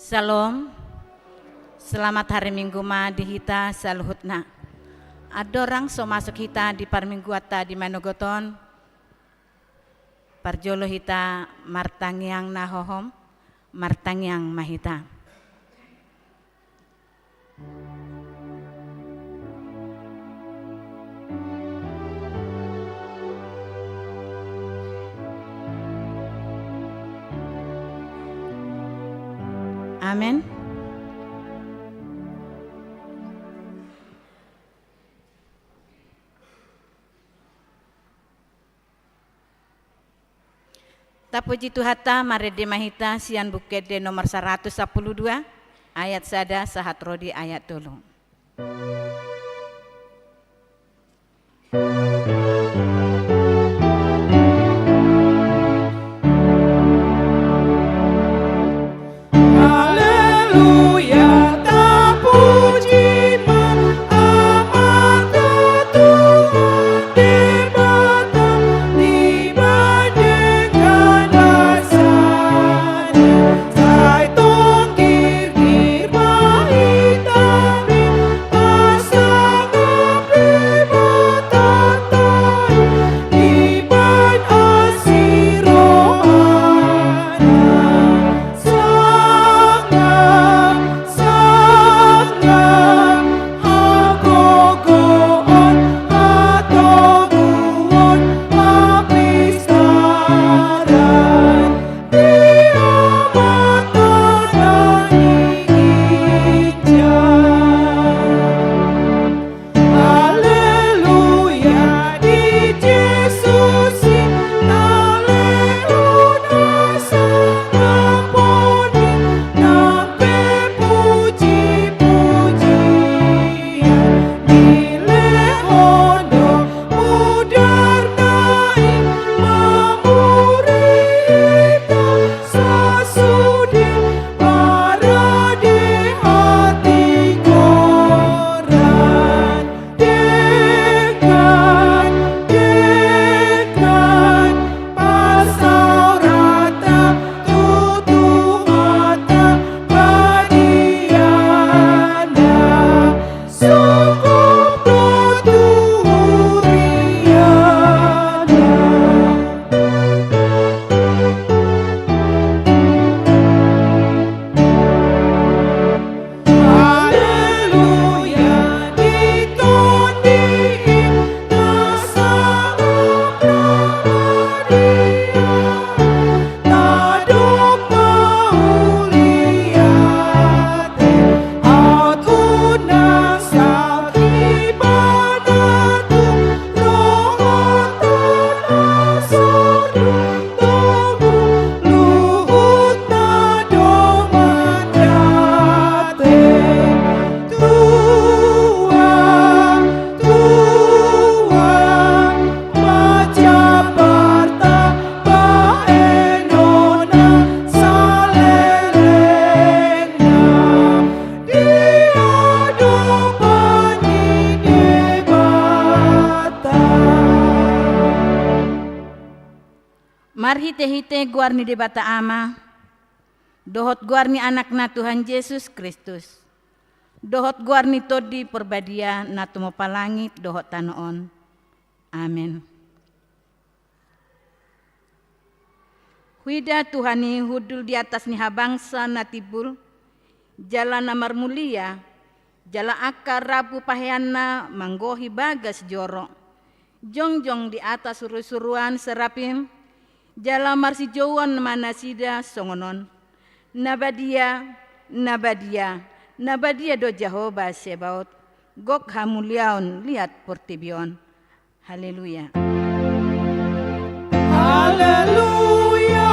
Salam, selamat hari Minggu ma di hita saluhutna. Adorang so masuk hita di parminggu ata di manogoton. Parjolo hita martangyang nahohom, martangyang mahita. Amin. Tapuji Tuhata marede mahita sian bukede nomor 112 ayat sada sahat rodi ayat dulu. Marhite-hite guarni debata ama, dohot guarni anakna Tuhan Yesus Kristus, dohot guarni todi perbadia natumo palangit dohot tanoon. Amin. Huida Tuhani hudul di atas niha bangsa natibul, jala namar mulia, jala akar rabu paheana manggohi bagas joro, jongjong di atas suruan serapim, jala marsi jauan manasida songonon, nabadia do Jehovah Sebaot, gok hamuliaon lihat portibion. Haleluya. Haleluya.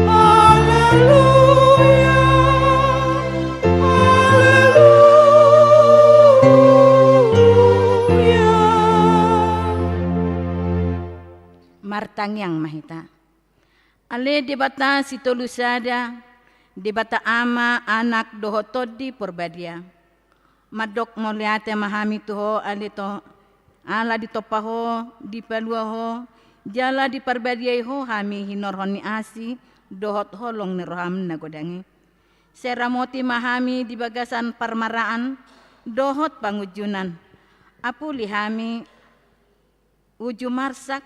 Haleluya. Haleluya. Martangyang mahita. Ale debata sitolusada, debata ama anak dohotodi porbadia. Madok moliate mahami tuho alito ala ditopaho dipaluaho jala di parbadiai ho hami hinorhoni asi dohot holong ni roham na godangi. Seramoti mahami di bagasan parmaraan dohot pangujunan. Apu lihami uju marsak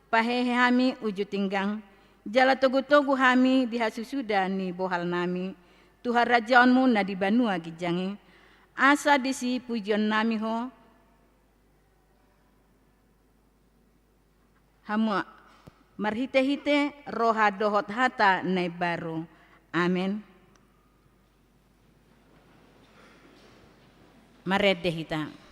pahehe hami uju tinggang. Jala togu-togu hami dihasusuda ni bohal nami. Tuhan rajaanmu na di banua gijangi. Asa disi pujian nami ho. Hamu marhite-hite roha dohot hata nai baru. Amin. Marede hita.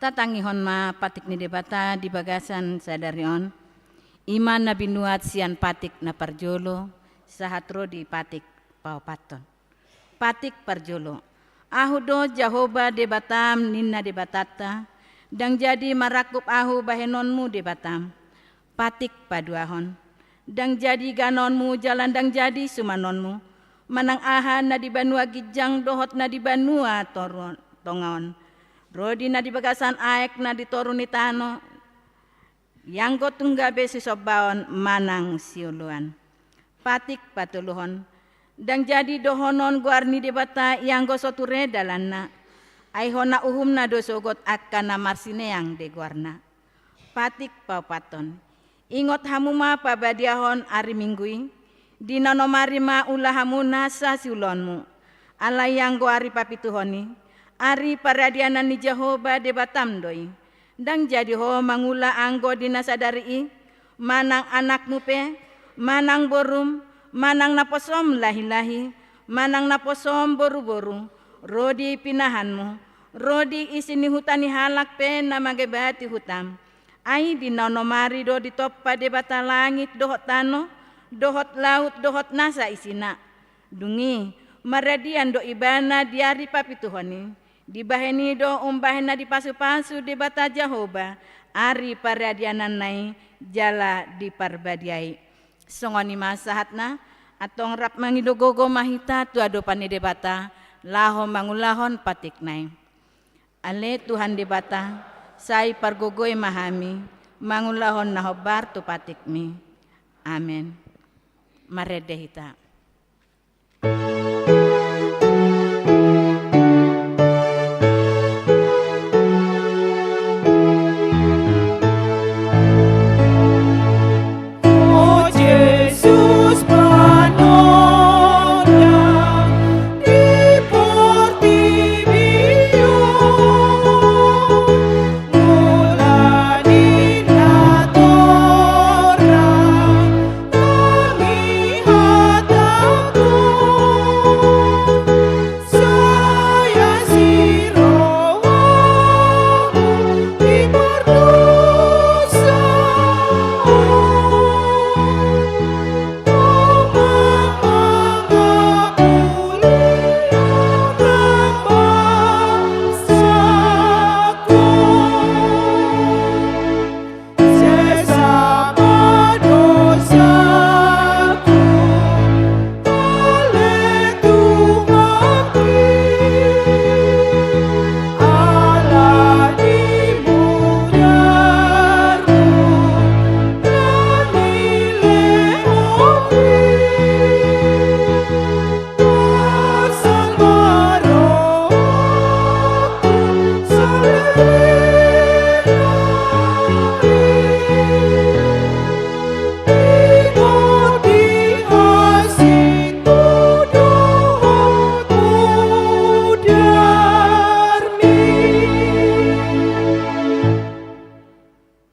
Tatangihon ma patik ni debata di bagasan sadarion. Iman na binuat sian patik na parjolo sahatro di patik paupaton. Patik parjolo. Ahudo Jahoba debatam ninna debatata. Dang jadi marakup ahu bahenonmu debatam. Patik paduahon. Dang jadi ganonmu jalan dang jadi sumanonmu. Manang ahan na di banua gijang dohot na di banua tongaon. Rodi na di bagasan aek na di toruni tano. Yang tunggabe si sobaon manang siuluan. Patik patuluhon. Dang jadi dohonon guarni debata yang soture dalanna. Aihona uhumna dosogot akana marsineang de guarna. Patik paupaton. Ingot hamuma pabadiahon ari minggui. Dina nomarima ulahamuna sa siulonmu. Alayang guari papituhoni. Ari paradianan ni Jehovah debatam doi. Dang jadi ho mangula anggo dina sadari manang anakmu pe, manang borum, manang naposom lahi-lahi, manang naposom boru-boru, rodi pinahanmu, rodi isini hutani halak pe na magebati hutam. Ai dina nomari do ditoppa debata langit dohot tano, dohot laut dohot nasa isina. Dungi maradian do ibana diari papituhoni. Dibaheni do umbahena di pasu-pasu di bata Jehovah ari paradianan nai jala di parbadiai songoni masahatna atong rap mangidogogo mahita tu ado pani debata laho mangulahon patik nai ale Tuhan debata sai pargogoy mahami mangulahon na hobar tu patikmi. Amen. Maredehita. Oh Jesus panonya di Portimio, mulani na tora kami hataku, saya sirowamu di Portusa.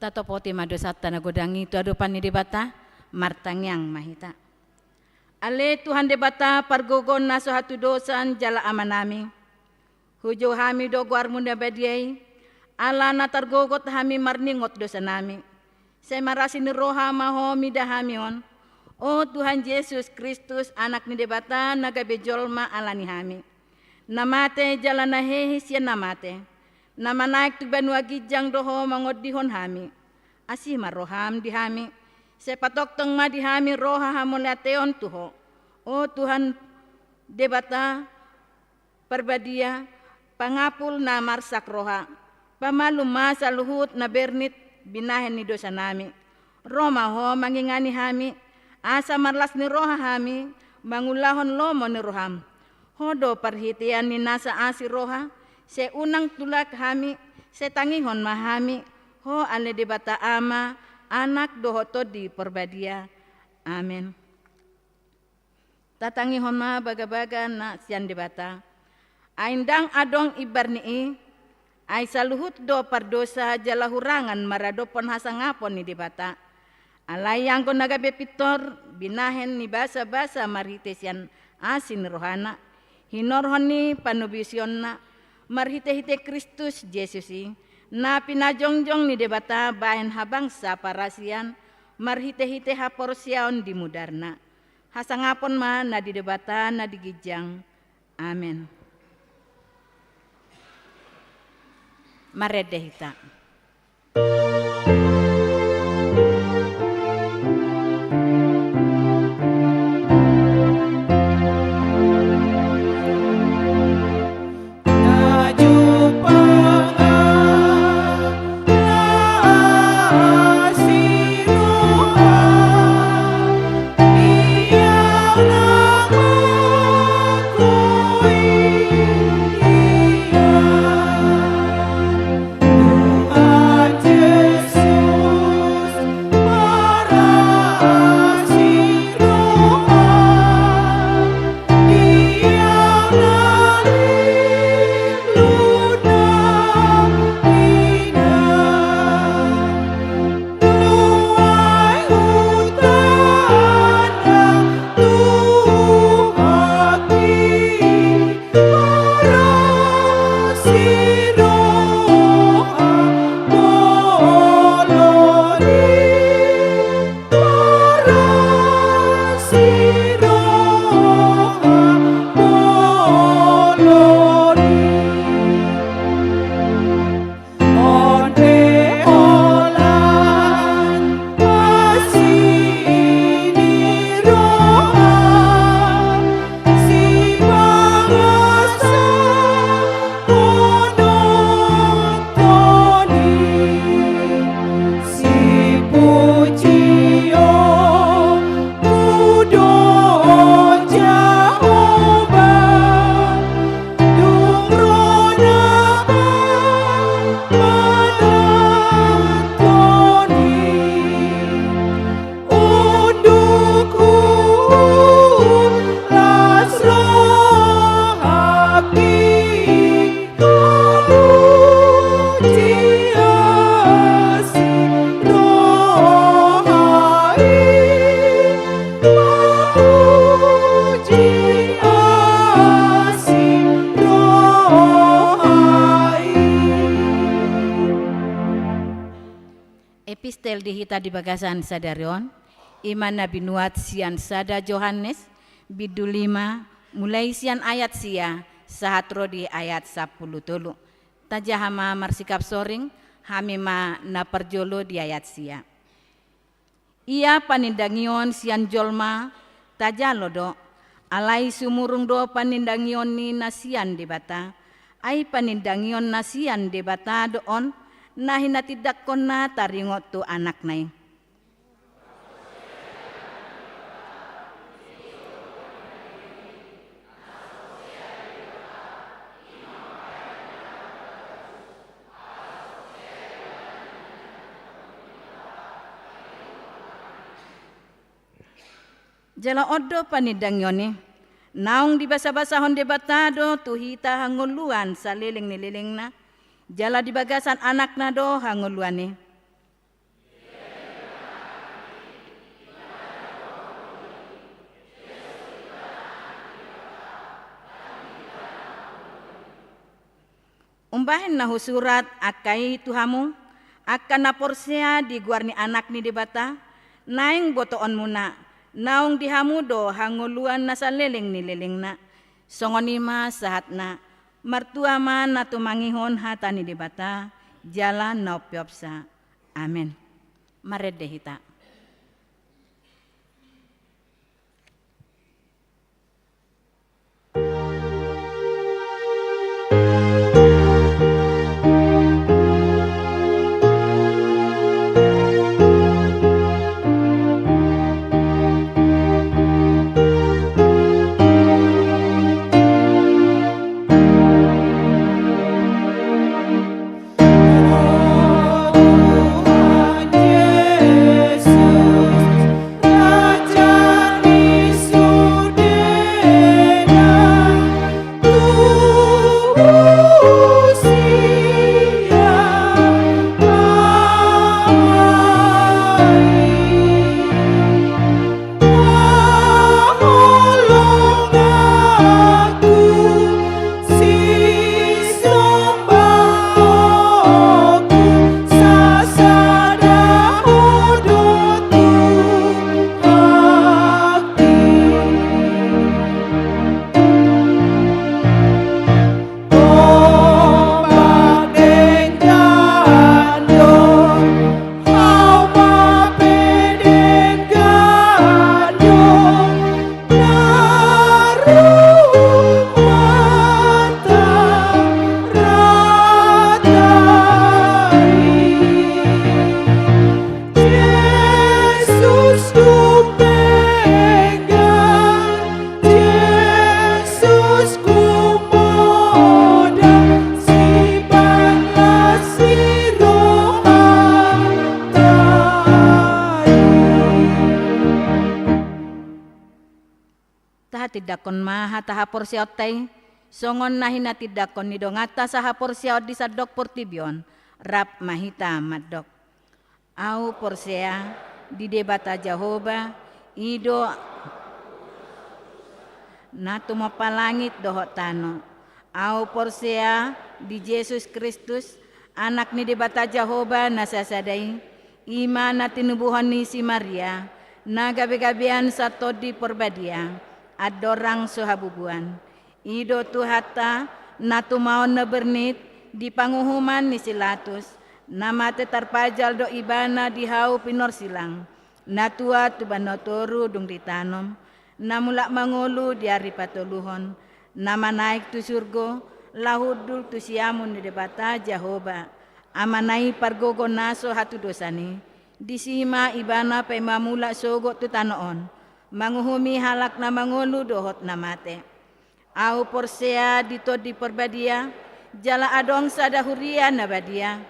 Tato poti mado sata na godangi tu ado pani debata martangyang mahita. Ale Tuhan debata pargogon na so hatu dosan jala amanami. Hujo hami do guar munda badiai. Ala na targogot hami marningot dosa nami. Saya marasi ni roha maho mida hami on. Oh Tuhan Yesus Kristus anak ni debata nagabe jolma ala ni hami. Namate jala na hehi siya namate. Nama naik tu benua gijang doho mangodihon hami. Asih maroham di hami. Sepatok tong ma di hami roha hamoleateon tuho. Oh Tuhan debata perbadia pangapul na marsak roha. Pamalum masa luhut na bernit binahen ni dosa nami. Roma ho mangingani hami. Asa marlas ni roha hami. Mangulahon lomo ni roham. Hodo perhitian ni nasa asi roha. Se unang tulak hami, se tangihon mahami, ho ale debata ama, anak dohoto di perbadia. Amin. Tatangihon ma baga-baga na sian debata. Aindang adong ibarnii, ay saluhut do pardosa jalahurangan maradopon hasangapon ni debata. Alayang ko nagabe pitor, binahen ni basa-basa maritesian asin rohana. Hinorhon ni panubision na, marhite-hite Kristus Yesusi na pinajongjong ni debata bahen habang sa parasian marhite-hite haporsiaon di mudarna hasangapon ma na di debata na digijang. Amen. Maredehita. Tuhan Yesus Epistel dihita di bagasan sadarion, iman Nabi Nuat sian sada Johannes, bidu 5, mulai sian ayat sia, sahatro di ayat 10 tolu. Tajahama marsikap soring, hamima na perjolo di ayat sia. Ia panindangion sian jolma, tajalo do, alai sumurung do panindangion ni nasian di bata, ai panindangion nasian di bata doon, na hinatidak ko na taringot to anak nai. Jala odo panidangyoni, naong di basa-basahon debatado tuhita hanguluan sa liling nililing na, jala di bagasan anak na do hanguluan ni. Umbahin na husurat akai tuhamu, akan na porsea di guarni anak ni debata, naing botoon muna, naong dihamudo hanguluan na sa liling ni liling na, songonima sahat na, martua man na tumangihon hata ni debata, jalan na upiopsa. Amen. Marede hita. Tidakon maha taha porsiaot tay songon nahina tidakon ni dongata saha porsiaot di sadok portibion rap mahita madok au porsea di debata Jehovah ido natu mapalangit dohot tano au porsea di Yesus Kristus anak ni debata Jehovah nasasadai iman na tinubuhan ni si Maria na gabi-gabian sato di porbadia adorang suhabubuan ido tuhata natumaon na bernit di panguhuman ni Silatus namate tarpajal do ibana di hau pinor silang natua tubanotoru dung ditanom namulak mangulu di ari patuluhon nama naik tu surgo lahudul tu siamun di debata Jehovah amanai pargogo naso hatu dosani disima ibana pe mamula sogo tu tanoon manguhumi halak na mangulu dohot na mate. Au porsea dito di perbadia, jala adong sada huria na badia.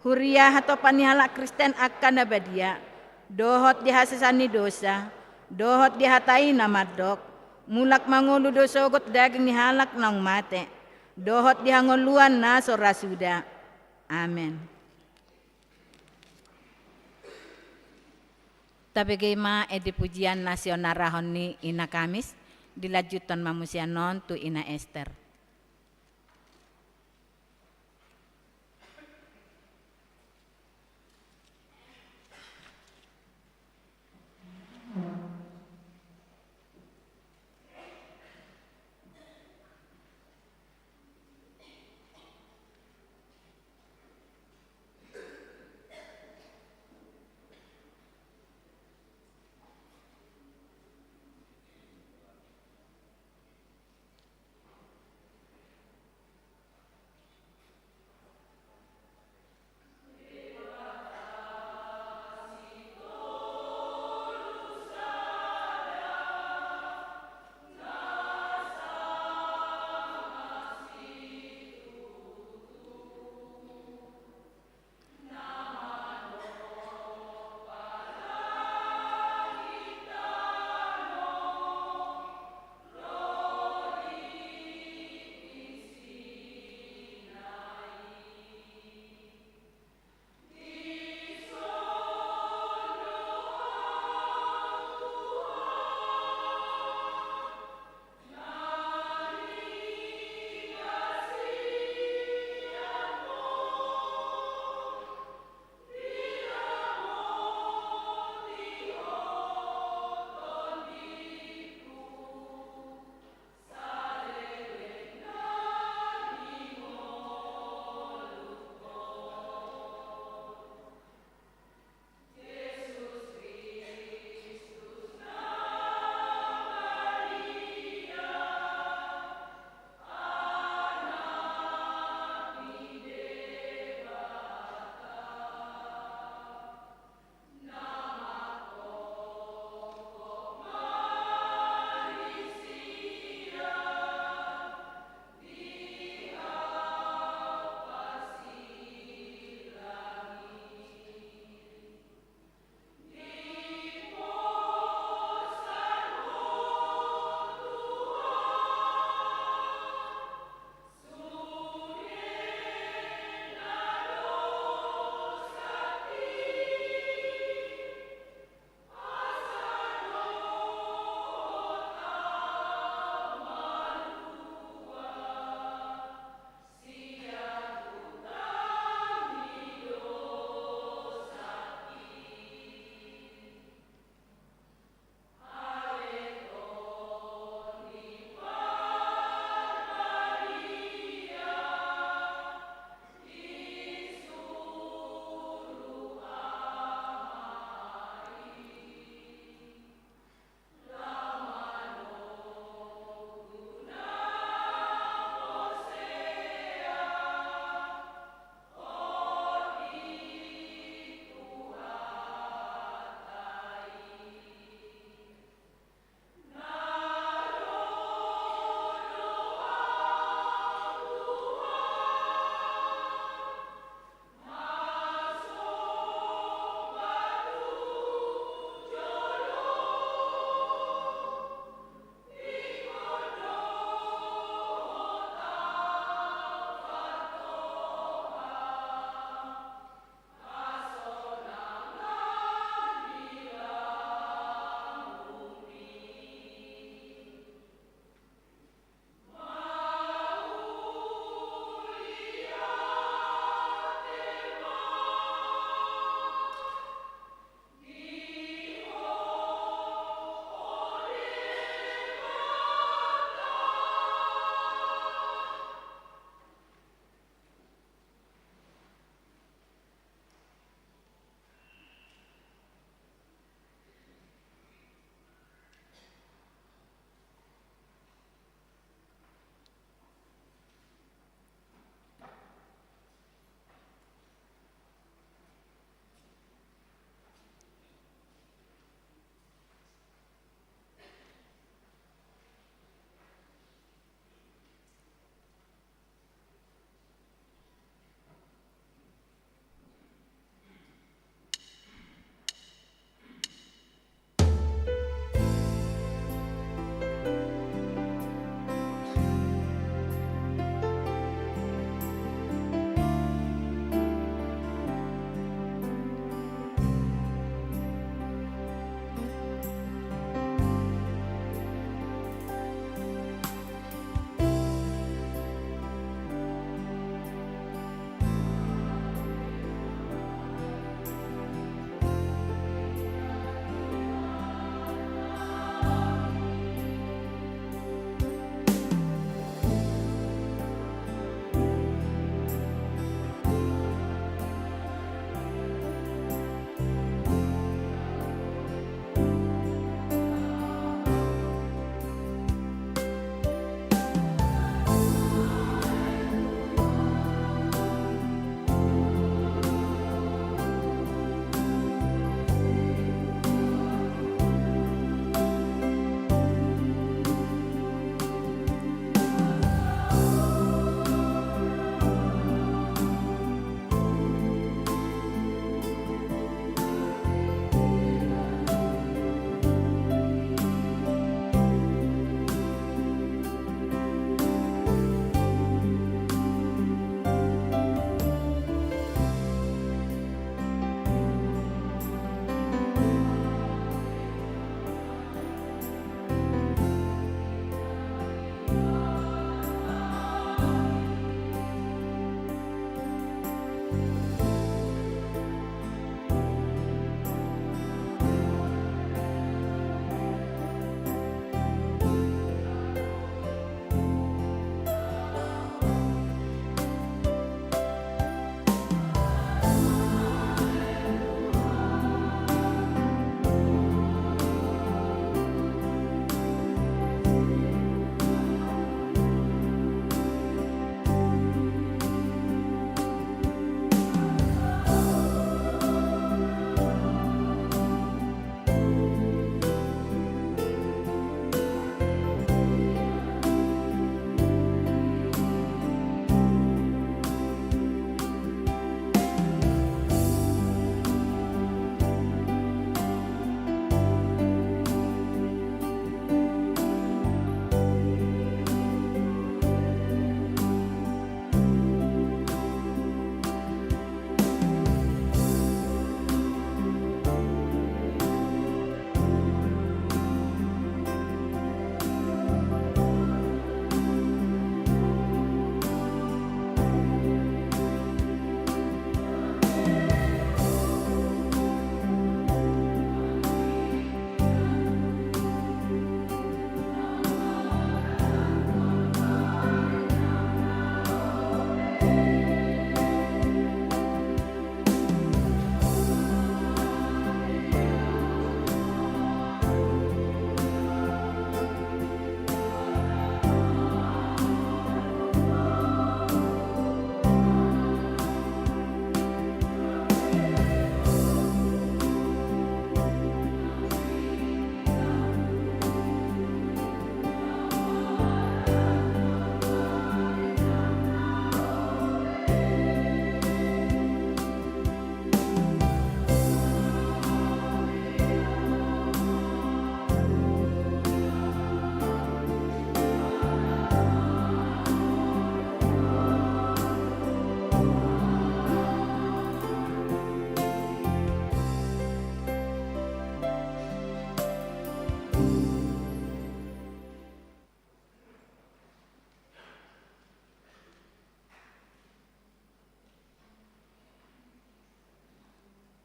Huria hato panihalak Kristen akan na badia. Dohot dihasisani dosa, dohot dihatai na madok. Mulak mangulu dosogot daging ni halak nang mate. Dohot dihangoluan na sorasuda. Amen. Tabegema edi pujian nasional rahoni ina Kamis dilanjutan mamusianon tu ina Esther.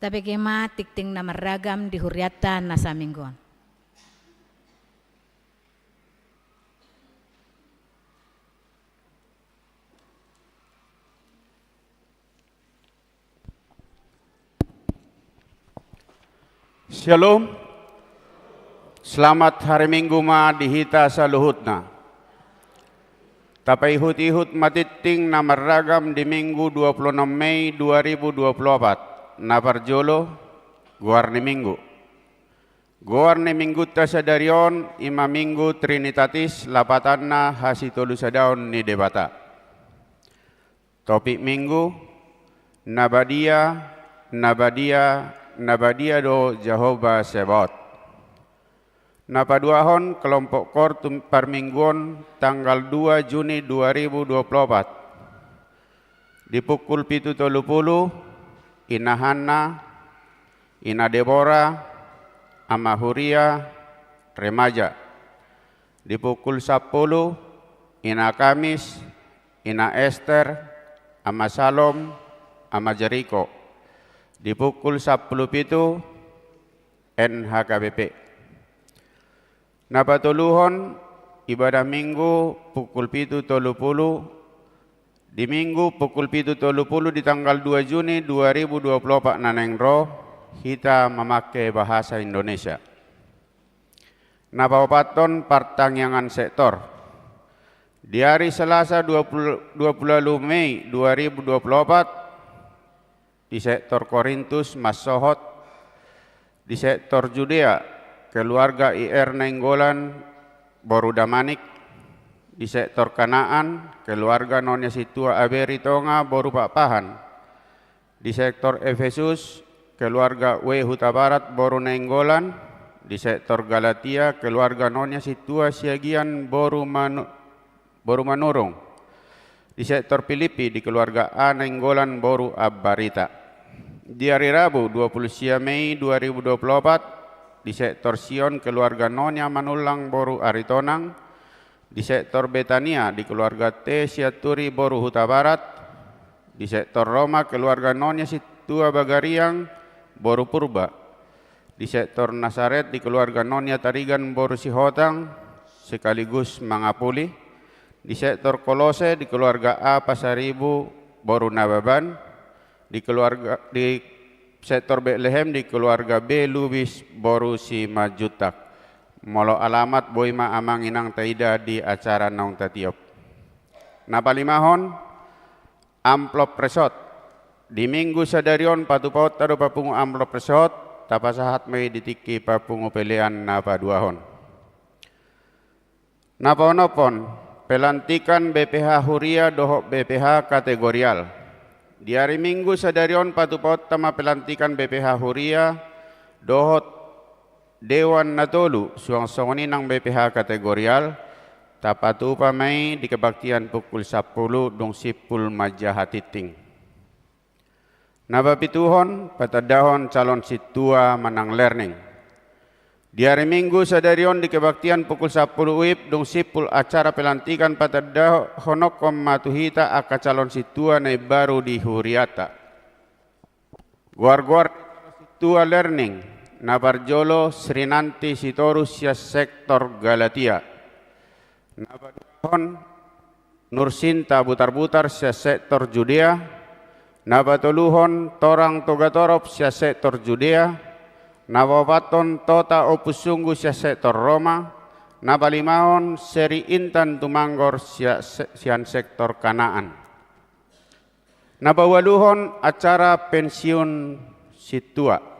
Tapi kema tikting na maragam di huriatan na sa minggon. Shalom. Selamat hari Minggu ma dihita sa luhutna. Tapay ihut-ihut matiting na maragam di Minggu 26 Mei 2024. Na parjolo guarni Minggu. Guarni Minggu ta sa darion ima Minggu Trinitatis lapatanna hasitolu sa daon ni debata. Topik Minggu Nabadia do Jehovah Sebot. Napaduahon kelompok kortum parmingguan tanggal 2 Juni 2024. Di pukul 7.30 Ina Hanna, Ina Deborah, Ama Huria, remaja. Di pukul 10 Ina Kamis, Ina Esther, Ama Salom, Ama Jericho. Di pukul 10.07 NHKBP. Napatuluhon ibadah Minggu pukul 7.30. Di Minggu pukul 7.30 di tanggal 2 Juni 2024 nanengro kita memakai bahasa Indonesia. Napapaton pertanyaan sektor. Di hari Selasa 20 Mei 2024 di sektor Korintus Masohot, di sektor Judea keluarga IR Nainggolan Borudamanik, di sektor Kanaan keluarga Nonya Situa Aberi Tonga Boru Papahan, di sektor Efesus keluarga W Huta Barat Boru Nainggolan, di sektor Galatia keluarga Nonya Situa Siagian Boru Manurung, di sektor Filipi di keluarga A Nainggolan Boru Abbarita. Di hari Rabu 20 Mei 2024 di sektor Sion keluarga Nonya Manulang Boru Aritonang, di sektor Betania di keluarga T Siaturi Boru Huta Barat, Di sektor Roma keluarga Nonya Situa Bagariang Boru Purba. Di sektor Nasaret di keluarga Nonya Tarigan Boru Sihotang sekaligus Mangapuli. Di sektor Kolose di keluarga A Pasaribu Boru Nababan. Di sektor Bethlehem di keluarga B Lubis Boru Simajutak. Molo alamat boima amang inang taida di acara naung tatiop. Napalimahon amplop resot. Di minggu sadarion patupaut tado papungu amplop resot tapasahat may ditiki papungu pilihan napaduahon. Napaonopon pelantikan BPH Huria dohok BPH kategorial. Di hari minggu sadarion patupaut tama pelantikan BPH Huria dohot Dewan Natolu suang songoni nang BPH kategorial tapatu pamai di kebaktian pukul 10 dong sipul majahatiting. Napapituhon patadahon calon situa manang learning. Di hari minggu sadarion di kebaktian pukul 10 uip dong sipul acara pelantikan patadahon matuhita aka calon situa na baru di Huriata. Guar-guar situa learning. Nabarjolo Srinanti Sitorus ya sektor Galatia. Nabarjolo Nursinta Butar-Butar sia sektor Judea. Nabatoluhon Torang Togatorop sia sektor Judea. Nabapaton Tota Opusunggu sia sektor Roma. Nabalimahon Seri Intan Tumanggor sian sektor Kanaan. Nabawaluhon acara pensiun situa.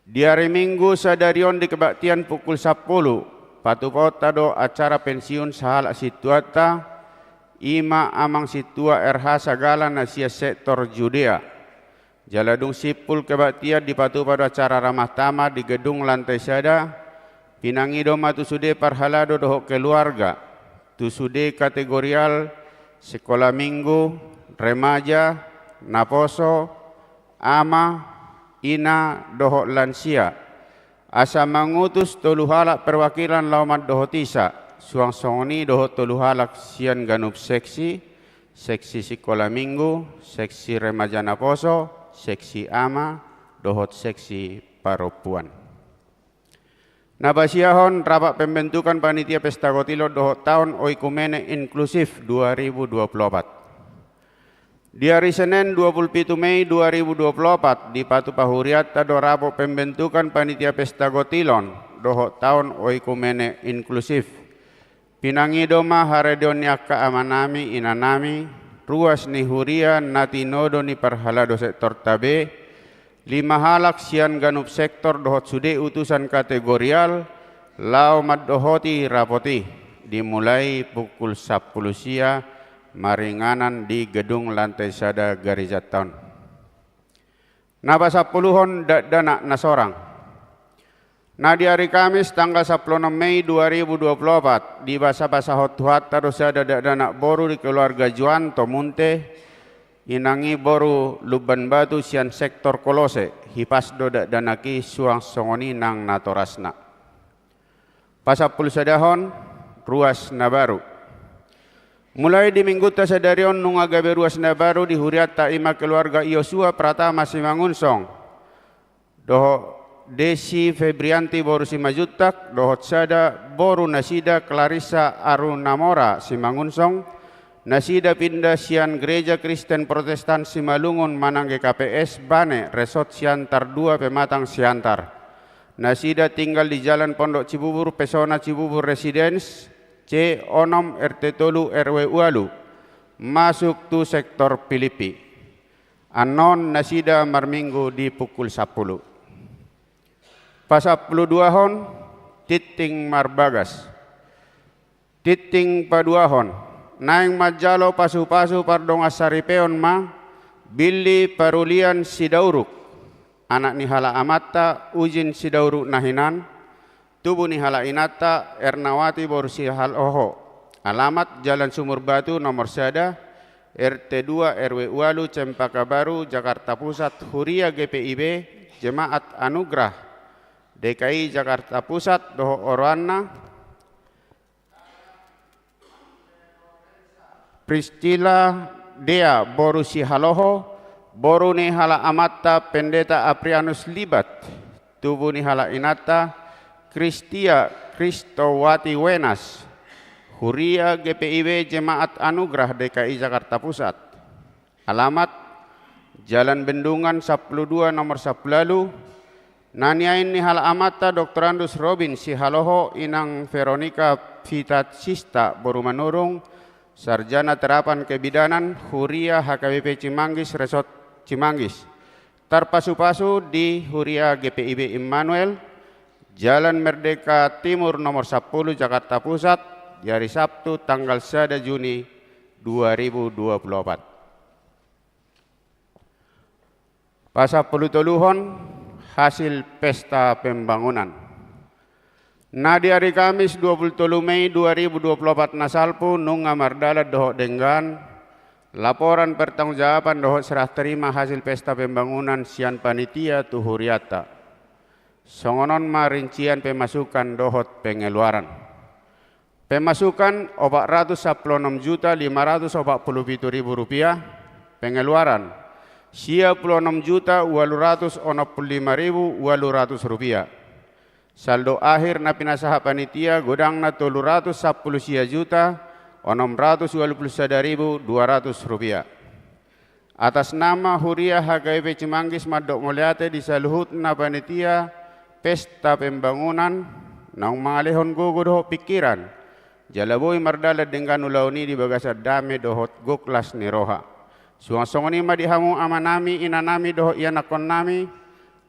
Di hari minggu sadarion di kebaktian pukul 10 patupaut tado acara pensiun sahala situata ima amang situa RH sagala nasia sektor Judea. Jaladung sipul kebaktian di patupado acara ramah tamah di gedung lantai sada pinangido matusude parhalado dohok keluarga tusude kategorial sekolah minggu remaja naposo ama ina dohok lansia asa mangutus toluhalak perwakilan laumat dohotisa suang songoni dohok toluhalak sian ganup seksi sekolah minggu, seksi remaja naposo, seksi ama, dohot seksi paropuan. Nabasiahon rapat pembentukan panitia pesta gotilo dohot tahun oikumene inklusif 2024. Di hari Senin 27 Mei 2024 di Patu Pahuriat tado rapo pembentukan panitia pesta gotilon dohok tahun oikumene inklusif. Pinangido ma haredon yakka amanami inanami ruas ni huria nati nodo ni parhalado sektor tabe 5 halak sian ganup sektor dohot sude utusan kategorial lau mad dohoti rapoti dimulai pukul 10 sia maringanan di gedung lantai sada Garizat Town. Napa 10-hon dana nasorang. Nah di hari Kamis tanggal 16 Mei 2024 di basa-basa hot-hot terus ada dana boru di keluarga Juanto Munte inangi boru Luban Batu sian sektor Kolose hipasdo danaki suang songoni nang natorasna. Pasapul sadahon ruas nabaru. Mulai di minggu tasadarion nung agabe ruas nabaru di huriat ima keluarga Yosua Pratama Simangunsong. Doho Desi Febrianti boru Simajutak, dohot sada boru Nasida Clarissa Arunamora Simangunsong, Nasida pindah sian Gereja Kristen Protestan Simalungun Manangge KPS Bane Resort Siantar 2 Pematang Siantar. Nasida tinggal di Jalan Pondok Cibubur Pesona Cibubur Residence C onom RT Tolu RW Ualu masuk tu sektor Pilipi. Anon Nasida marminggu di pukul 10. Pasapulu 2 hon titing marbagas. Titing paduahon naing majalo pasu-pasu pardong asaripeon ma Billy Parulian Sidauruk anak ni hala amata ujin Sidauruk nahinan tubuh ni hala inata Ernawati Borsi hal oho alamat Jalan Sumur Batu nomor sada RT 2 RW Ualu Cempaka Baru Jakarta Pusat Huria GPIB Jemaat Anugrah DKI Jakarta Pusat doho Orwana Priscilla Dea boru si haloho, boru ni hala amatta pendeta Aprianus Libat, tubuh ni hala inata, Kristia Kristowati Wenas, Huria GPIB Jemaat Anugerah DKI Jakarta Pusat. Alamat Jalan Bendungan 12 nomor 10 lalu. Naniain ni hala amata Dr. Andus Robin si haloho inang Veronica Vitat Sista boru manurung, Sarjana Terapan Kebidanan, Huria HKBP Cimanggis Resort Cimanggis. Terpasu-pasu di Huria GPIB Immanuel, Jalan Merdeka Timur nomor 10 Jakarta Pusat, di hari Sabtu tanggal 1 Juni 2024. Pasapulu toluhon hasil pesta pembangunan. Nah di hari Kamis 23 Mei 2024 nasalpu nung amardala dohok denggan laporan pertanggungjawaban dohok serah terima hasil pesta pembangunan sian panitia tu Huriata. Songonon marincian pemasukan dohot pengeluaran. Pemasukan 416.547.000 rupiah, pengeluaran 96.845.800 rupiah. Saldo akhir na pinasaha panitia godang na 310.621.200 rupiah. Atas nama Huria HKBP Cimanggis Madok Mulyate disaluhut na panitia pesta pembangunan naung mangalehon gugu dohot pikiran jalaboy mardala dengan ulauni di bagasa dame dohot guklas ni roha. Suang-suang ni madihamu amanami inanami dohot yanakon nami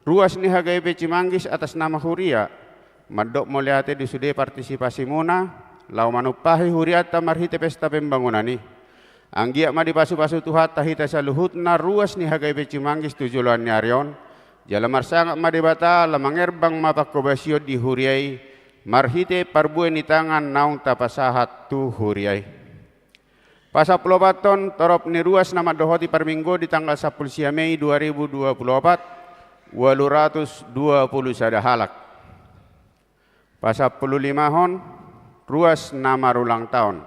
ruas ni HKBP Cimanggis atas nama Huria Madok Mulyate disude partisipasi muna lau manupahi Huriata marhite pesta pembangunan ni anggiak madipasu-pasu tuhat tahita saluhut na ruas ni HKBP Cimanggis tujuan ni Arion jala marsangak madibata lamangerbang mapakobasyo di Huriai marhite parbue ni tangan naung tapasahat tu Huriai. Pasaplobaton torop ni ruas nama dohoti per minggu di tanggal 10 Mei 2024 820 sada halak. Pasapululimahon ruas nama ulang tahun.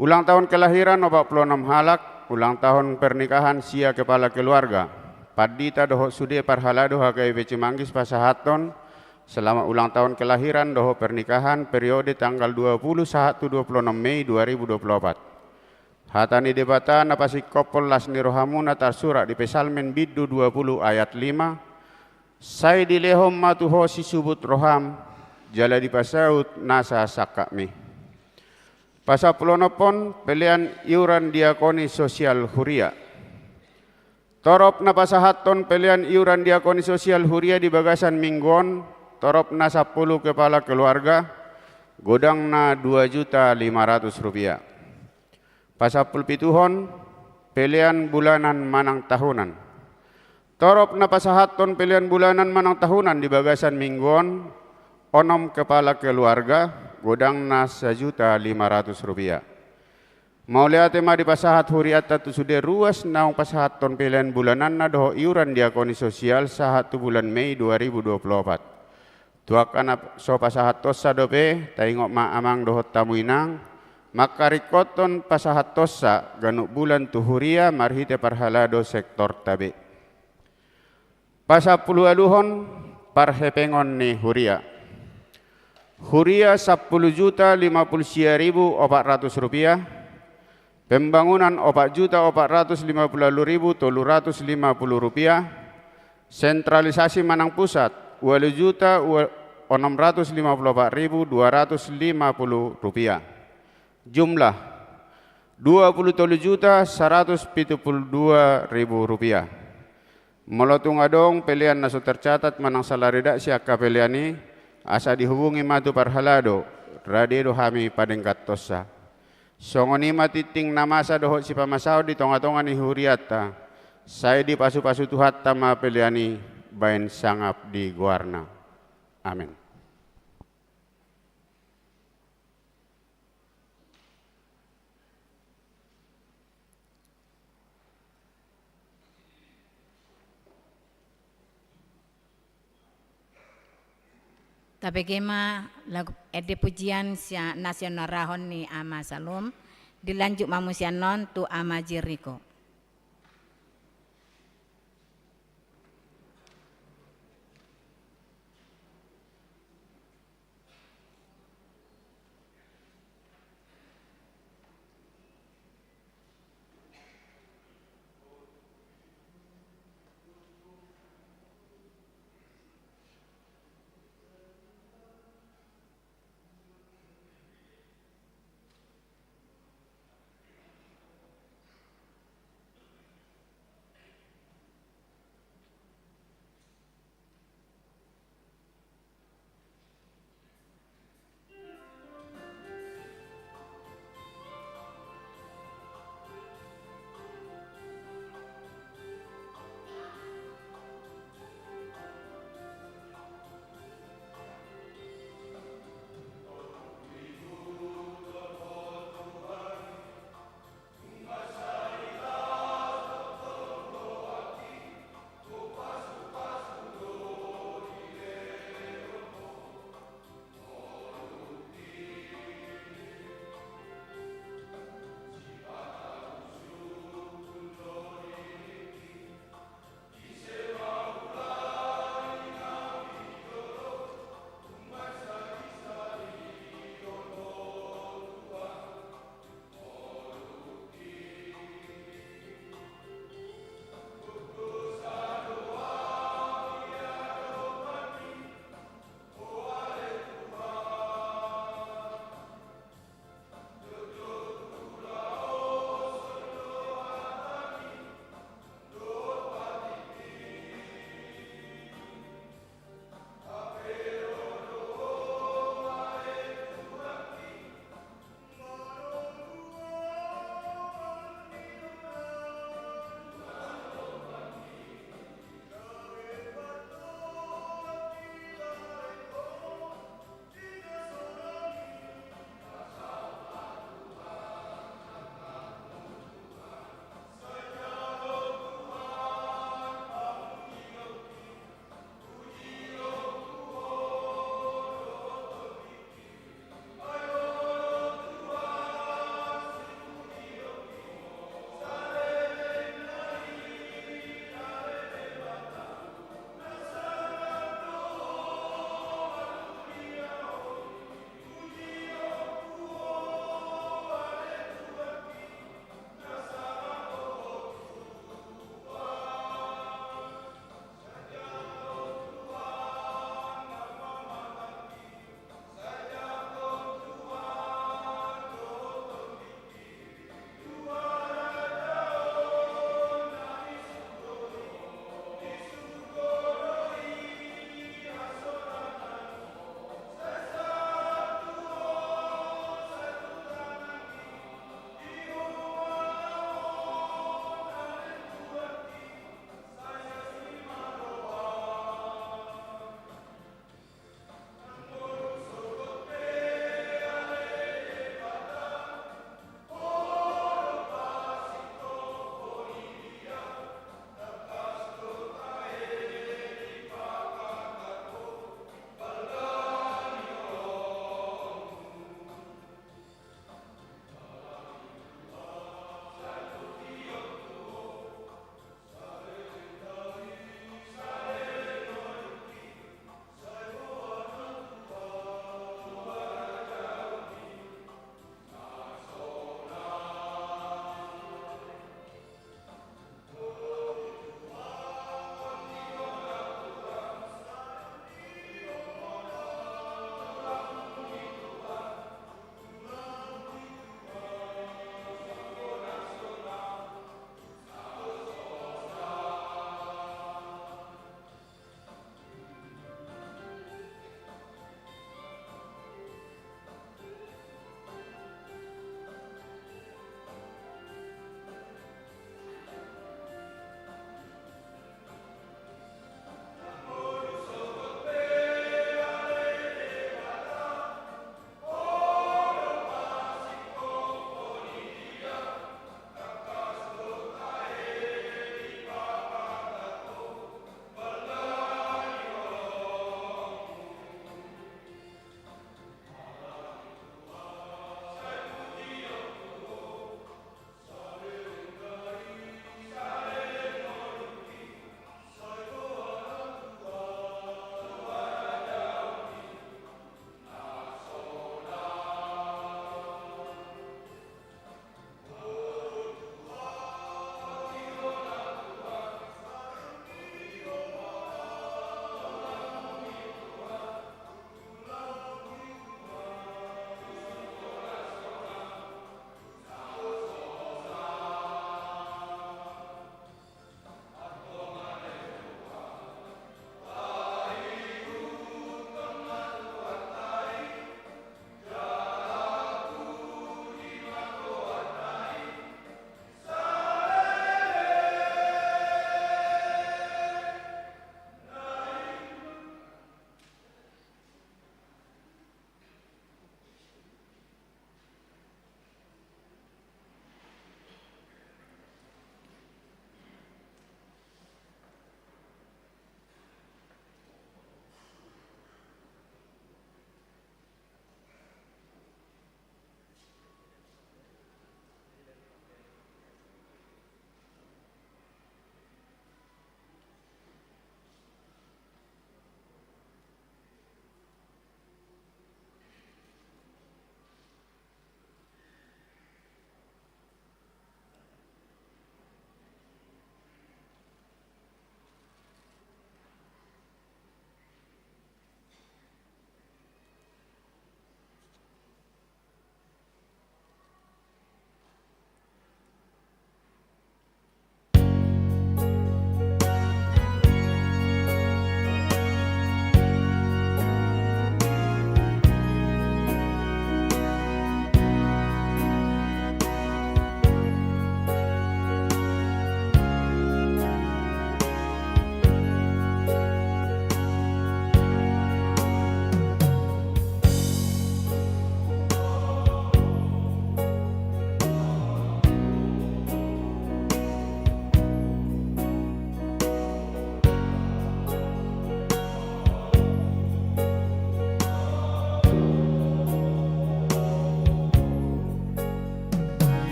Ulang tahun kelahiran 46 halak, ulang tahun pernikahan sia kepala keluarga. Padita dohot sude parhalado HKBP Cimanggis pasahaton selama ulang tahun kelahiran dohot pernikahan periode tanggal 21-26 Mei 2024. Hatani debata napasi kopol lasni rohamuna tarsurak di pesalmen biddu 20 ayat 5. Sai dilehom matuho si subut roham jala di pasaut nasa sakakmi. Pasapulonopon pelian iuran diakoni sosial Huria. Torop na pasahaton pelian iuran diakoni sosial Huria di bagasan mingguan torop na 10 kepala keluarga godang na 2.500.000 rupiah. Pasapul pituhon pelian bulanan manang tahunan. Torop na pasahaton pelian bulanan manang tahunan di bagasan mingguan onom kepala keluarga godang na 1.500.000 rupiah. Mauliate ma di pasahat Huriata tu sude ruas naung pasahaton pelian bulanan na doho iuran diakoni sosial sahat tu bulan Mei 2024. Tuak anak so pasahat tosa dope taingok ma amang doho tamuinang makarikoton pasahat tosa ganuk bulan tu Huria marhite parhalado sektor tabe. Pasapulu aluhon parhepengon ni Huria. Huria 10.050.400 rupiah. Pembangunan 4.450.350 rupiah. Sentralisasi Manang Pusat 8.654.250 rupiah. Jumlah 27.172.000 rupiah. Molotung adong pelian nasu tercatat manang salarida siaka peliani asa dihubungi matu parhalado radedo hami padengkat tosa. Songoni matiting namasa dohot si pamasao di tonga-tonga ni Huriata. Saya di pasu-pasu tuhat tama peliani bain sangap di guarna. Amin. Tapi kema lagu ede pujian sia nasional rahon ni ama salom dilanjut mamusianon tu amajiriko.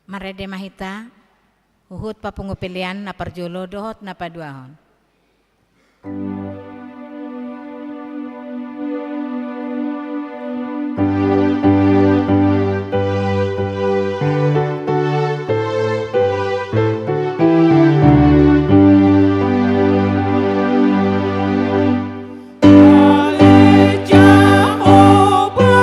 marede mahita uhut papungu pilihan na parjolo dohot na paduahon. Jehovah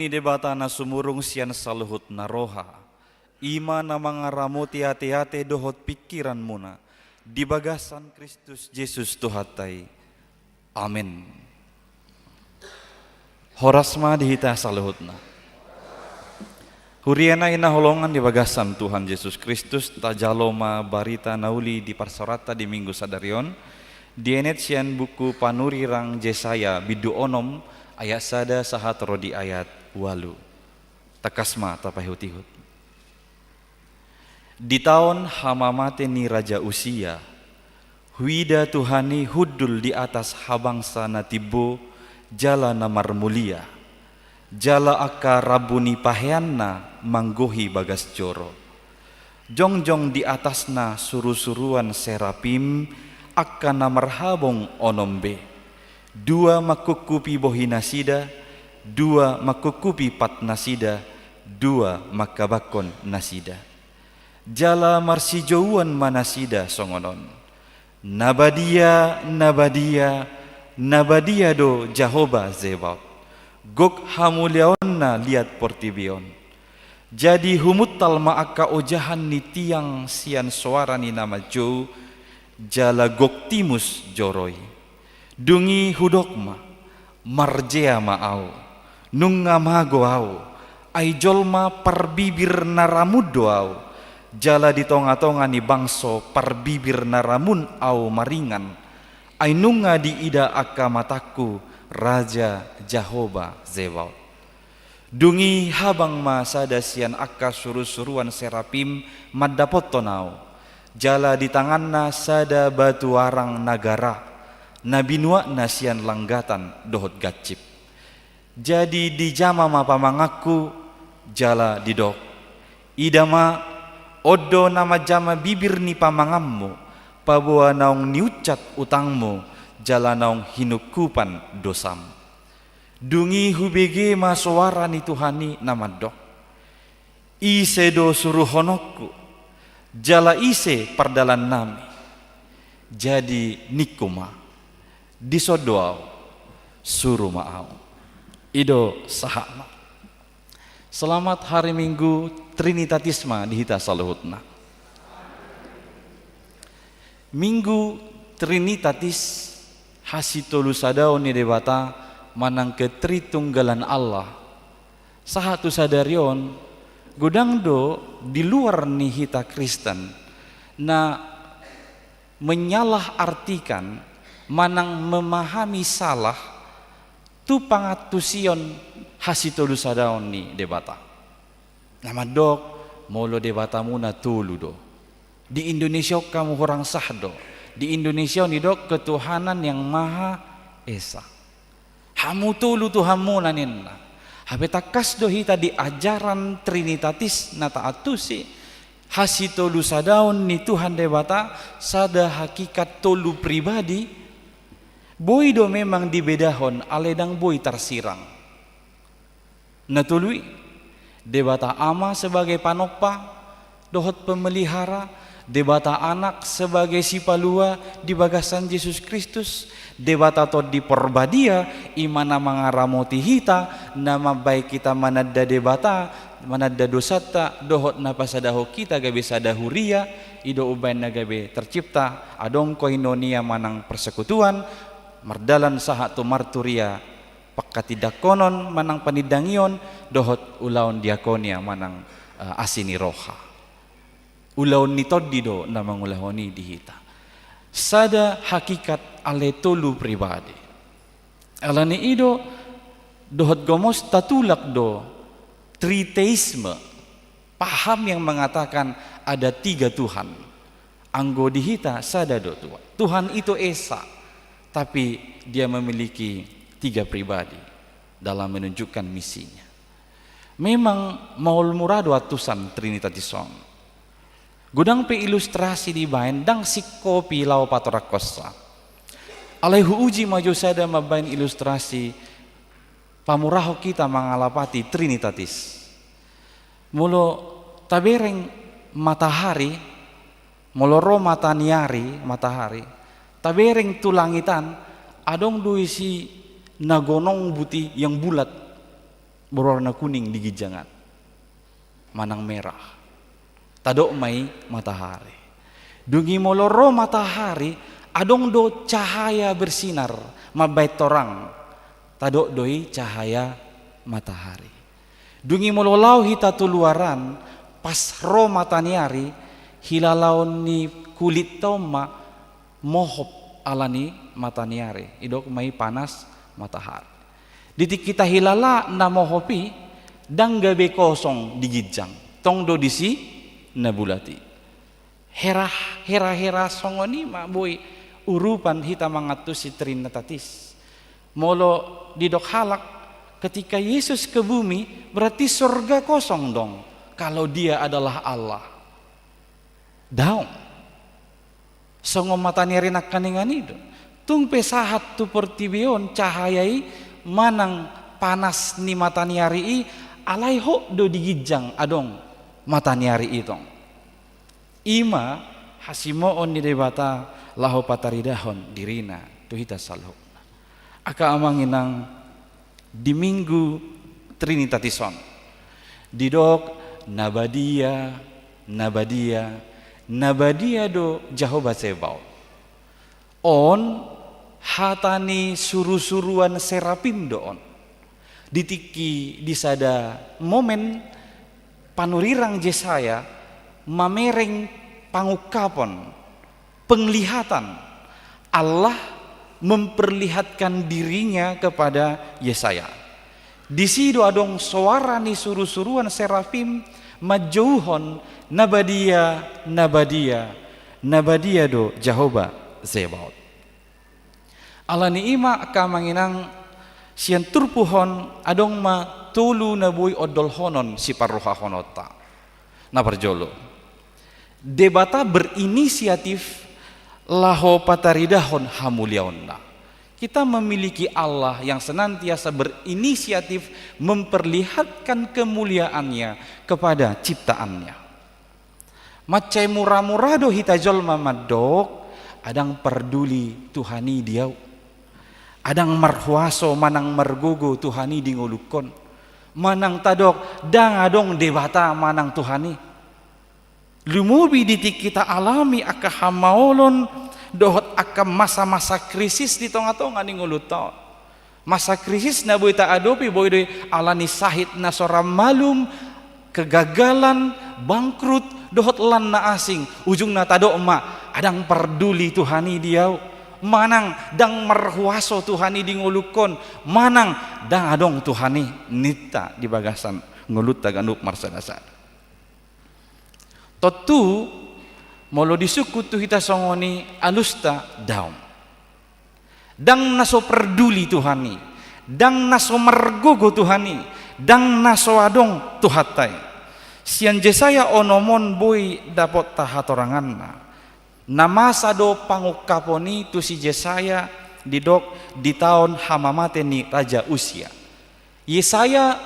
ni debata na sumurung siyan saluhut na roha. Ima na mga ramoti ate-ate dohot pikiran muna. Di bagasan Kristus Jesus Tuhatay. Amin. Horasma dihita saluhut na. Huriana inaholongan di bagasan Tuhan Yesus Kristus tajaloma barita nauli di parsorata di minggu sadarion. Dienet sian buku panurirang Jesaya bidu onom ayat sada sahatro di ayat walu. Takasma tapahut-ihut. Di tahun hamamate ni Raja Usia, huida Tuhani hudul di atas habangsa natibo jala namar mulia, jala aka rabuni paheanna manggohi bagas joro. Jongjong di atasna suru-suruan serapim aka namar habong onombe. Dua makukupi bohi nasida, dua makukupi pat nasida, dua makabakon nasida. Jala marsijauan manasida songonon. Nabadia, nabadia, nabadia do Jehovah Zebaot. Gok hamuliaonna liat portibion. Jadi humuttal maaka ojahan ni tiang sian suara ni nama jo. Jala gok timus joroi. Dungi hudokma, marjea maau. Nunga mago au. Aijolma parbibir naramudo au. Jala di tonga-tonga ni bangso parbibir naramun au maringan. Ainunga di ida aka mataku Raja Jehovah Zebaot. Dungi habang masada sian aka suru-suruan serapim madapot tonau. Jala di tanganna sada batu arang nagara. Nabinua nasian langgatan dohot gacip. Jadi di jama mapamangaku jala didok. Idama odo nama jama bibir ni pamangammu, pabuwa naong niucat utangmu, jala naong hinukupan dosam. Dungi hubege masuara ni Tuhani nama dok. Ise do suruh honokku, jala ise pardalan nami. Jadi nikuma, disodoau, suruh maau. Ido sahama. Selamat hari Minggu Trinitatisma dihita saluhutna. Minggu Trinitatis hasitolu sadao ni debata manang ketritunggalan Allah. Sahatu sadarion godangdo di luar ni hita Kristen na menyalah artikan manang memahami salah tu pangatusion hasitolu sadaon ni debata. Nama dok molo debata muna tulu do. Di Indonesia kamu orang sah do. Di Indonesia ni dok ketuhanan yang maha esa. Hamu tulu Tuhan muna ninna. Habe takas do hita di ajaran Trinitatis na taatusi hasitolu sadaon ni Tuhan debata sada hakikat tolu pribadi. Boy do memang dibedahon aledang boy tarsirang. Natului debata ama sebagai panokpa dohot pemelihara, debata anak sebagai si palua di bagasan Yesus Kristus, debata to di porbadia imana mangaramoti hita nama baik kita manadda debata manadda dosata dohot napasadaho kita gabe sadahuria ido ubain nagabe tercipta adong koinonia manang persekutuan mardalan sahatu marturia pakati dakonon manang panidangion dohot ulaon diakonia manang asini roha ulaon ni toddido namang ulahoni dihita sada hakikat ale tolu pribadi alani ido dohot gomos tatulak do triteisme paham yang mengatakan ada tiga Tuhan anggo dihita sada do Tuhan itu esa tapi dia memiliki tiga pribadi dalam menunjukkan misinya. Memang maul murado atusan Trinitatism. Gudang pe ilustrasi di bain dang sikopi lau patorakosa. Alaihu uji maju sada mabain ilustrasi pamuraho kita mengalapati Trinitatis. Mulo tabereng matahari, mulo ro mataniari matahari, tabereng tulangitan adong duisi nagonong buti yang bulat berwarna kuning di gijangan, manang merah. Tadok mai matahari. Dungi moloro matahari, adong do cahaya bersinar, mabait torang. Tadok doi cahaya matahari. Dungi mololau hita tuluaran, pas ro mataniari, hilalaun ni kulit toma mohop alani mataniari. Idok mai panas matahari. Ditik kita hilala na mohopi, dang gabe kosong di gijang. Tong do disi na bulati. Hera songoni ma boy urupan hita mangatu si Trinitatis. Molo didok halak ketika Yesus ke bumi berarti surga kosong dong kalau dia adalah Allah. Daung. Songo mataniari nak kaningan itu. Tung pesahat tu pertibion cahayai manang panas ni mataniari alai ho do digijang adong mataniari itong. Ima hasimoon ni debata laho pataridahon dirina tuhita salho. Aka amanginang di minggu Trinitatisom didok nabadia do Jehovah Tsebaot on hatani suru-suruan serapim doon ditiki disada momen panurirang Yesaya mamereng pangukapon penglihatan Allah memperlihatkan dirinya kepada Yesaya. Di sido adong suara ni suru-suruan serafim majauhon nabadia do Jehovah Tsebaot. Alani ima kamanginang sian turpuhon adong ma tulu nabuy odol honon si parroha honota na parjolo. Debata berinisiatif laho pataridahon hamuliaonna. Kita memiliki Allah yang senantiasa berinisiatif memperlihatkan kemuliaannya kepada ciptaannya. Macai murah-murah do hitajol mamadok adang perduli Tuhani diau. Adang marhuaso manang margogo Tuhani dingolukon. Manang tadok dang adong debata manang Tuhani. Lumubi ditik kita alami aka hamaolon dohot aka masa-masa krisis di tonga-tonga dingoluto. Masa krisis na boy ta adopi boy doy alani sahid na soram malum kegagalan bangkrut dohot lan na asing ujung na tadok ma adang perduli Tuhani diau. Manang dang marhuaso Tuhani di ngulukon, manang dang adong Tuhani nita di bagasan ngulut taganduk marsadasar. Totu molo disukut tu hita songoni alusta daum. Dang naso perduli Tuhani, dang naso margogo Tuhani, dang naso adong Tuhatai. Sian Yesaya onomon boy dapot tahatoranganna. Nama sado pangukaponi tu si Yesaya didok di tahun hamamate ni Raja Usia. Yesaya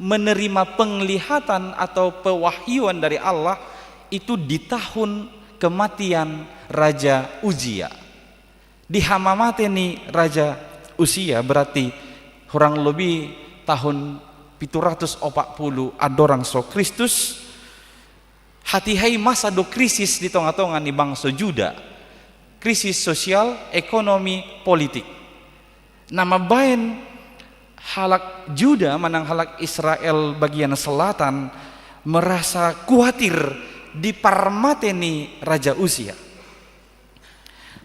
menerima penglihatan atau pewahyuan dari Allah itu di tahun kematian Raja Uzia. Di hamamate ni Raja Usia berarti kurang lebih tahun 740 adorang so Kristus. Hati-hai masa do krisis di tengah-tengah ni bangsa Juda, krisis sosial, ekonomi, politik. Nama bain halak Juda manang halak Israel bagian selatan merasa khawatir di parmateni Raja Usia.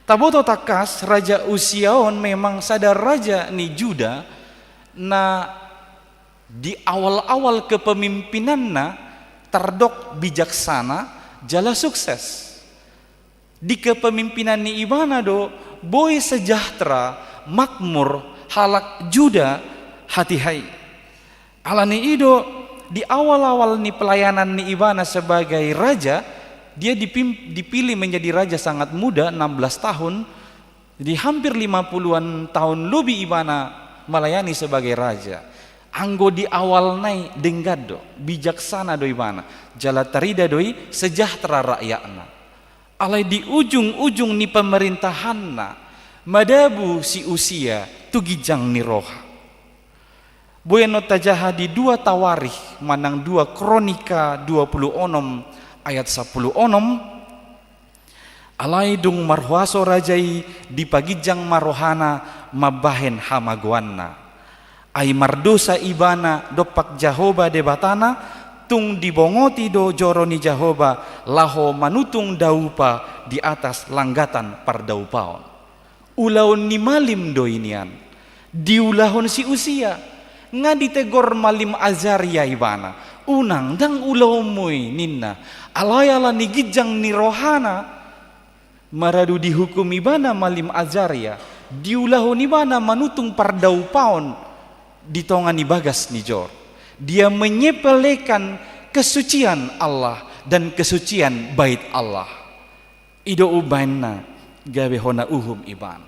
Taboto takas Raja Usiaon memang sadar raja ni Juda na di awal-awal kepemimpinanna terdok bijaksana jala sukses di kepemimpinan ni ibana do boy sejahtera makmur halak Juda hati-hai alani ido di awal-awal ni pelayanan ni ibana sebagai raja dia dipilih menjadi raja sangat muda 16 tahun di hampir 50-an tahun lebih ibana melayani sebagai raja. Anggo di awal nai denggado bijaksana doi mana jala tarida doi sejahtera rakyatna alai di ujung-ujung ni pemerintahanna madabu si Usia tugijang ni roha Boyano tajaha di 2 Tawarikh manang 2 Kronika 26 ayat 10 alai dung marhuaso rajai di pagijang marohana mabahen hamaguanna ai mardosa ibana dopak Jahoba debatana tung dibongoti do joroni Jahoba laho manutung daupa di atas langgatan pardaupaon ulaon ni malim do inian diulahon si usia nga ditegor malim azaria ibana unang dang ulawmoy ninna alayala ni gijang ni rohana maradu dihukum ibana malim azaria diulahon ibana manutung pardaupaon di tongan ibagas ni jor dia menyepelekan kesucian Allah dan kesucian bait Allah ido ubaina gawe hona uhum iban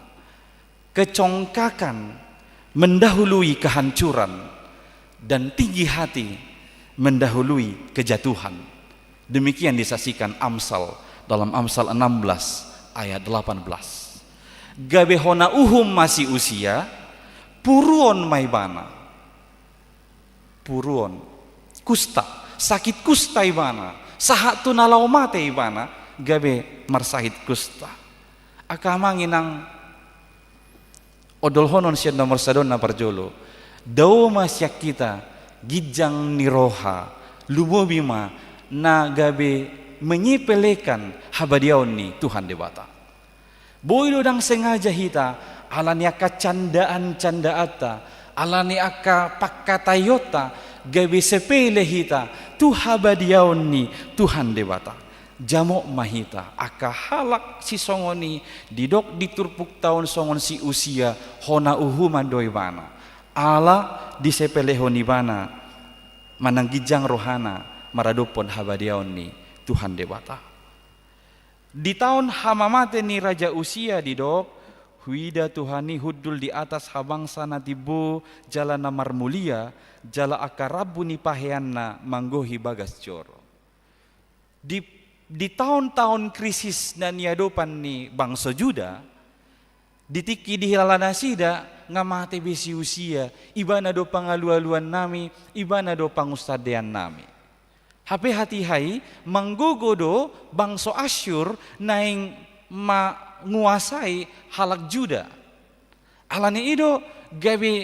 kecongkakan mendahului kehancuran dan tinggi hati mendahului kejatuhan. Demikian disaksikan Amsal dalam Amsal 16 ayat 18. Gawe hona uhum masih usia puruon maibana puruon kusta sakit kusta ibana sahat tunalau mate ibana gawe marsahit kusta akamanginang odol honon siya nomor sadon na parjolo daw masyak kita gijang niroha lumobima na gabe menyepelekan habadiaon ni Tuhan debata boy dang sengaja hita alani aka candaan candaata alani aka pakkatayota gabe sepele hita tu habadiaon ni Tuhan debata jamok mahita aka halak si songoni didok diturpuk tahun songon si usia hona uhuma doi bana ala disepele honi bana manang gijang rohana maradopon habadiaon ni Tuhan debata di tahun hamamate ni raja usia didok huida Tuhani hudul di atas habangsa natibo jala namar mulia jala akarabu ni paheanna manggohi bagas joro di tahun-tahun krisis dan niadopan ni bangsa Juda ditiki di hilalana sida ngamate besi usia ibana do pangalu-aluan nami ibana do pangustadean nami hape hati hai manggogodo bangsa Asyur naing menguasai halak Juda alani ido gawe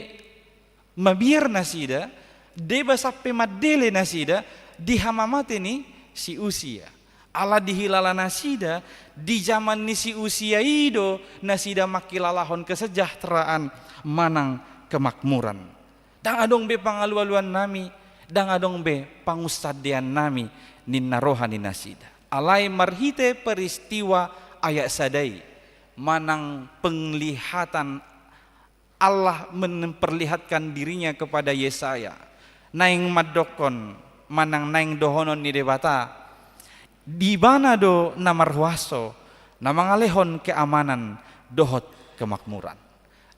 mabiar nasida deba sape madele nasida di hamamate ni si usia ala dihilala nasida di zaman ni si usia ido nasida makilalahon kesejahteraan manang kemakmuran dang adong be pangalu-aluan nami dang adong be pangustadean nami ninna rohani nasida alai marhite peristiwa ayat sadai manang penglihatan Allah memperlihatkan dirinya kepada Yesaya naing madokon manang naing dohonon ni debata di bana do namarhuaso namangalehon keamanan dohot kemakmuran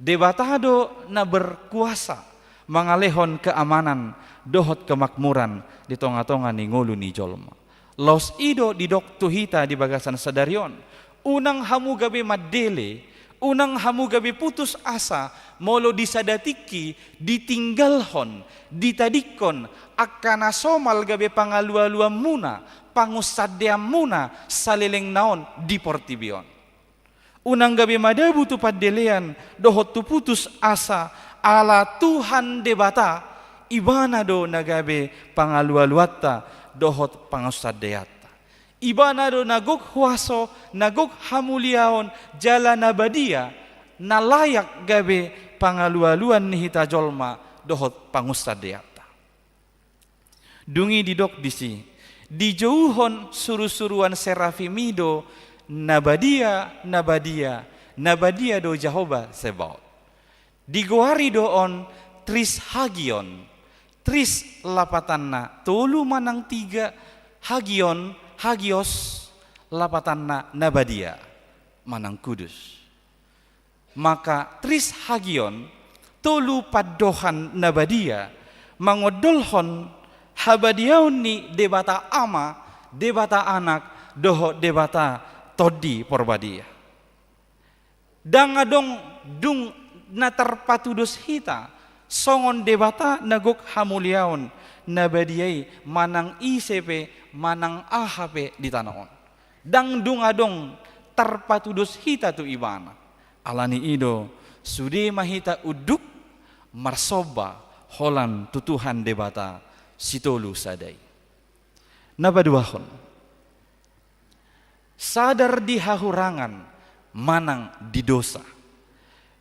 debata do na berkuasa mangalehon keamanan dohot kemakmuran di tonga-tonga ni ngulu ni jolma los ido di dok tuhita di bagasan sadarion unang hamu gabe madele unang hamu gabe putus asa molo disadatiki ditinggalhon ditadikon akana somal gabe pangalua-lua muna pangusadeam muna salileng naon di portibion unang gabe madabu tu padelean dohot tu putus asa ala Tuhan debata ibana do nagabe pangalua-luata dohot pangusadeata ibana do nagok huaso nagok hamuliaon jala nabadia nalayak gabe pangalua-luan nihita jolma dohot pangusadeata dungi didok disi dijauhon suruh-suruan serafimido nabadia do Jahoba Sebaot digoari doon tris hagion tris lapatanna tolu manang 3 hagios lapatanna nabadia manang kudus maka tris hagion tolu padohan nabadia mangodolhon habadiaun ni debata ama debata anak doho debata todi porbadia dangadong dung na terpatudos hita songon debata nagok hamuliaon nabadiai manang ICP manang AHP di tanaon dang dungadong tarpatudos hita tu ibana alani ido sude mahita uduk marsoba holan tutuhan debata sitolu sadai nabaduahon sadar di hahurangan manang di dosa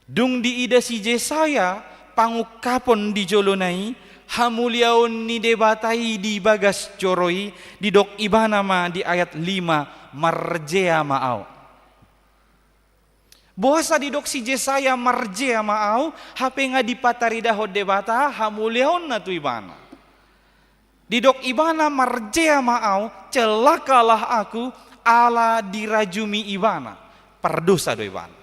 dung di ida si Jesaya pangukapon di jolonai hamuliaon ni debatai di bagas coroi di dok ibana ma di ayat 5 marjea maau boasa di dok si Jesaya marjea maau hape nga di pataridaho debata hamuliaon na tu ibana di dok ibana marjea maau celakalah aku ala dirajumi ibana perdosa do ibana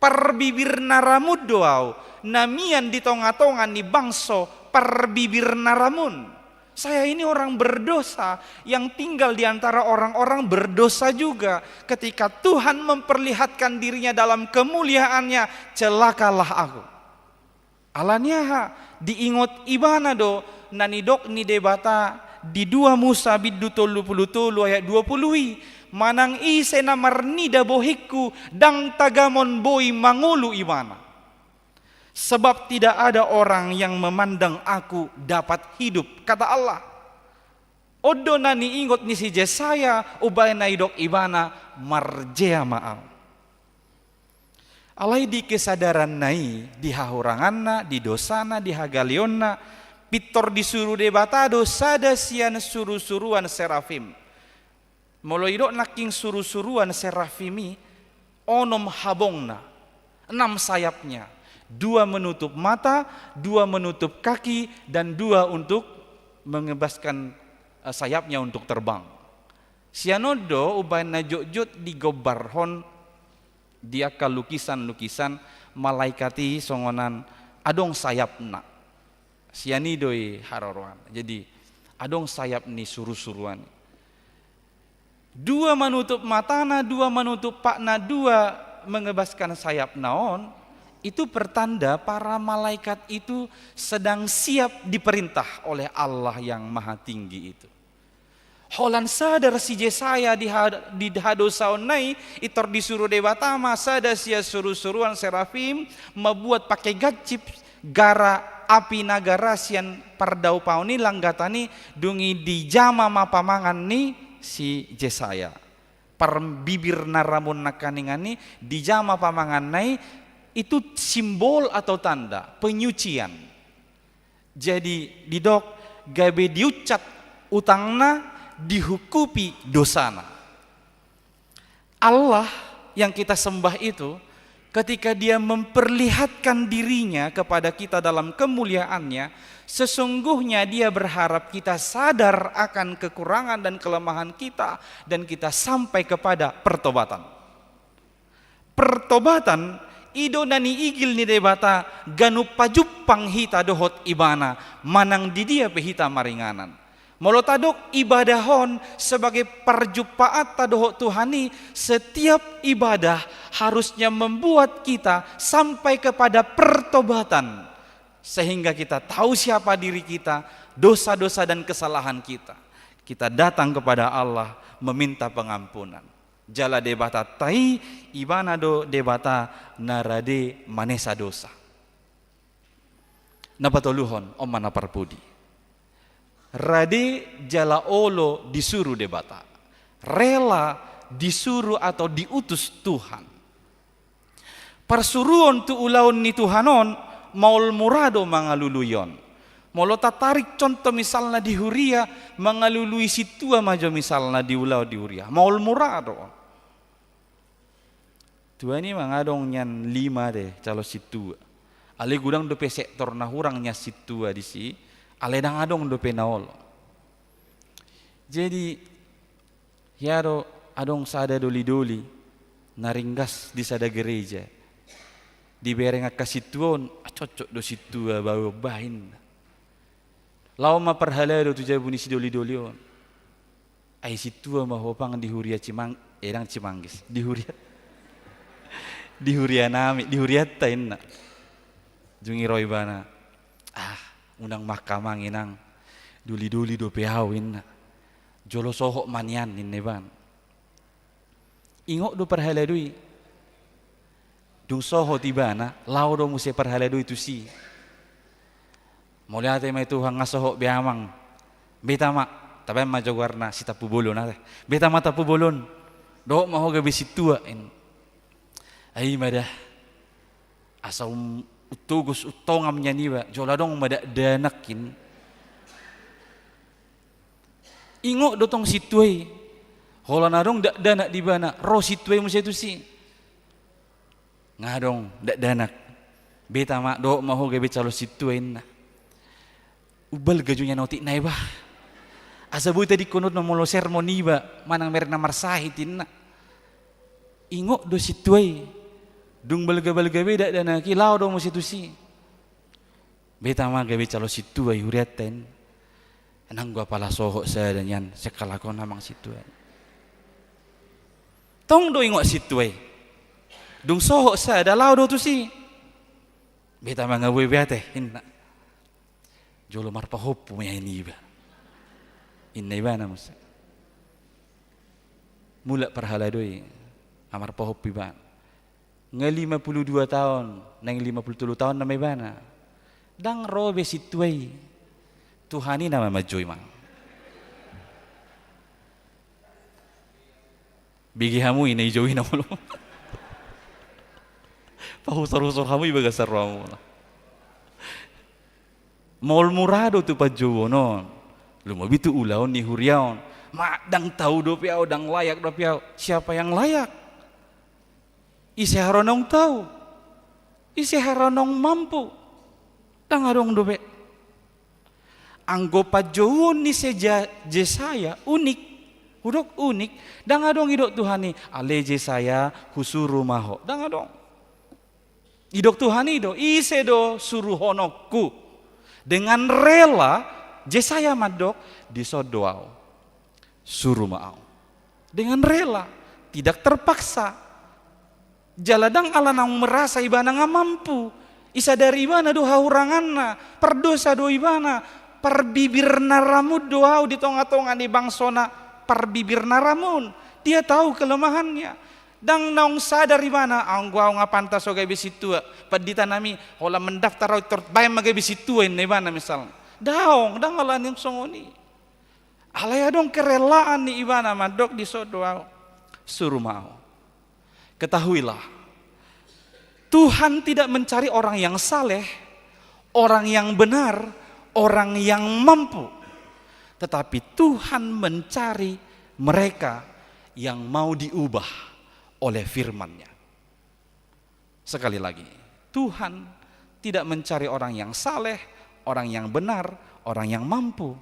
perbibir naramud doau namian di tonga-tongan ni bangso perbibir naramun saya ini orang berdosa yang tinggal di antara orang-orang berdosa juga ketika Tuhan memperlihatkan dirinya dalam kemuliaannya celakalah aku alanya diingot ibana do nanidok ni debata di 2 Musa biddu 30 ayat 20 manang ise na marnida bohikku dang tagamon boy mangulu ibana sebab tidak ada orang yang memandang aku dapat hidup kata Allah odo nani ingot ni si Jesaya ubay na idok ibana marjea maau alay di kesadaran nai di hahuranganna di dosana di hagalionna pitor disuruh debatado sada sian suru-suruan serafim molo idok naking suru-suruan serafimi onom habongna 6 sayapnya 2 menutup mata 2 menutup kaki dan 2 untuk mengebaskan sayapnya untuk terbang sianodo ubay na jojot di gobarhon dia ka lukisan-lukisan malaikati songonan adong sayapna sianidoi haroroan jadi adong sayap ni suru-suruan 2 menutup matana 2 menutup pakna 2 mengebaskan sayap naon itu pertanda para malaikat itu sedang siap diperintah oleh Allah yang maha tinggi itu holan sadar si Jesaya di hadosaon nai itor disuruh dewatama sadar sia suruh-suruan serafim membuat pakai gacip gara api nagara sian pardau pauni langgatani dungi di jama mapamangan ni si Jesaya per bibir naramun nakaningani di jama pamangan nai itu simbol atau tanda penyucian jadi didok gabe diucat utangna dihukupi dosana Allah yang kita sembah itu ketika dia memperlihatkan dirinya kepada kita dalam kemuliaannya sesungguhnya dia berharap kita sadar akan kekurangan dan kelemahan kita dan kita sampai kepada pertobatan ido nani igil ni debata ganu pajupang hita dohot ibana manang di dia pehita maringanan molotadok ibadahon sebagai perjumpaat tadohot Tuhani setiap ibadah harusnya membuat kita sampai kepada pertobatan sehingga kita tahu siapa diri kita dosa-dosa dan kesalahan kita datang kepada Allah meminta pengampunan jala debata tai ibana do debata narade manesa dosa napatoluhon om mana parpudi rade jala olo disuruh debata rela disuruh atau diutus Tuhan parsuruon tu ulaun ni Tuhanon maul murado mangaluluyon molo tarik contoh misalnya di Huria mengalului situa majo misalnya di ulau di Huria maul murado tua ini mangadong nyan 5 deh calo situa ale gudang dope sektor nahurangnya situa di si ale dang adong dope naol jadi yaro adong sada doli-doli naringgas di sada gereja di bereng akasituon cocok do situa bawa bahin lau ma perhala do tuja buni si doli-doli on ai situa ma hopang di Huria Edang Cimanggis di Huria di Huria nami di Huria tainna jungi roy bana Unang mahkamah nginang duli-duli do pehawin jolo sohok manian ini ban ingok do perhala dui dung soho tiba na lau do musi perhala dui tu si mulia te mai Tuhan ngasohok biamang beta mak tapi ma jogwarna si tapu bolon na beta ma tapu bolon do maho gabe situa in ai madah asal utugus utongam nyaniba joladong madak danakin ingok dotong situai hola nadong dak danak di bana ro situai musia tu si ngadong dak danak beta mak do maho gabe calo situai na ubal gajunya noti naiba asa boy tadi kunut no molo sermoni ba manang mer namar sahitin na ingok do situai dung balga-balga beda dan kilau dong musi tu si beta mah gabe calo situ ay huriaten nang gua pala sohok saya dan yan sekalakon namang situ ay tong do ingok situ ay dung sohok saya dalau do tu si beta mah ngawe bete hinna jolo marpa hopu ya ini ba inna ba na musa mula perhala doi amar pa hopu ba nga 52 tahun, nang 53 tahun na may bana. Dang robe situay. Tuhani na mamajoy mang. Bigi hamu inay joy na mo. Pahusar-husar hamu ibaga sarwa mo. Mol murado tu pa jowo no. Lumabi tu ulaw ni huryaon. Dang tahu do piao, dang layak do piao. Siapa yang layak? Isi haronong tahu, isi haronong mampu, tangarong dobe. Anggo pajoon ni seja Jesaya unik, hudok unik. Dangadong idok Tuhani, ale Jesaya husuru maho. Dangadong, idok Tuhani do, ise do suruh honokku. Dengan rela Jesaya madok disodoau, suruh mau. Dengan rela, tidak terpaksa. Jaladang ala nang merasa ibana nga mampu isa dari ibana do hauranganna perdosa do ibana perbibir naramud doau di tonga-tonga di bangsona perbibir naramun dia tahu kelemahannya dang naung sadar ibana angguau nga pantas so gabe situa padita nami hola mendaftar tort bay magabe situa ne ibana misal daong dang ala ning songoni alaya dong kerelaan ni ibana madok di sodoau suruh mau. Ketahuilah, Tuhan tidak mencari orang yang saleh, orang yang benar, orang yang mampu. Tetapi Tuhan mencari mereka yang mau diubah oleh firman-Nya. Sekali lagi, Tuhan tidak mencari orang yang saleh, orang yang benar, orang yang mampu.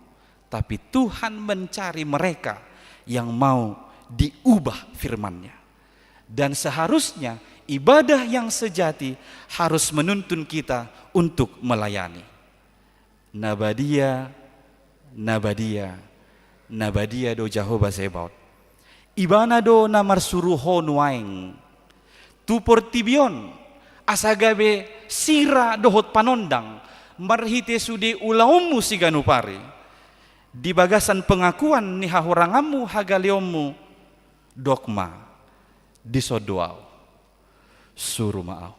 Tapi Tuhan mencari mereka yang mau diubah firman-Nya. Dan seharusnya ibadah yang sejati harus menuntun kita untuk melayani. Nabadia, Nabadia, Nabadia do Jehovah Zebaot. Ibana do namar suruhon waing. Tupor tibion asagabe sira dohot panondang marhite sude ulaumu siganupari. Di bagasan pengakuan ni hahurangamu hagaliomu dogma disodoau suruh maau.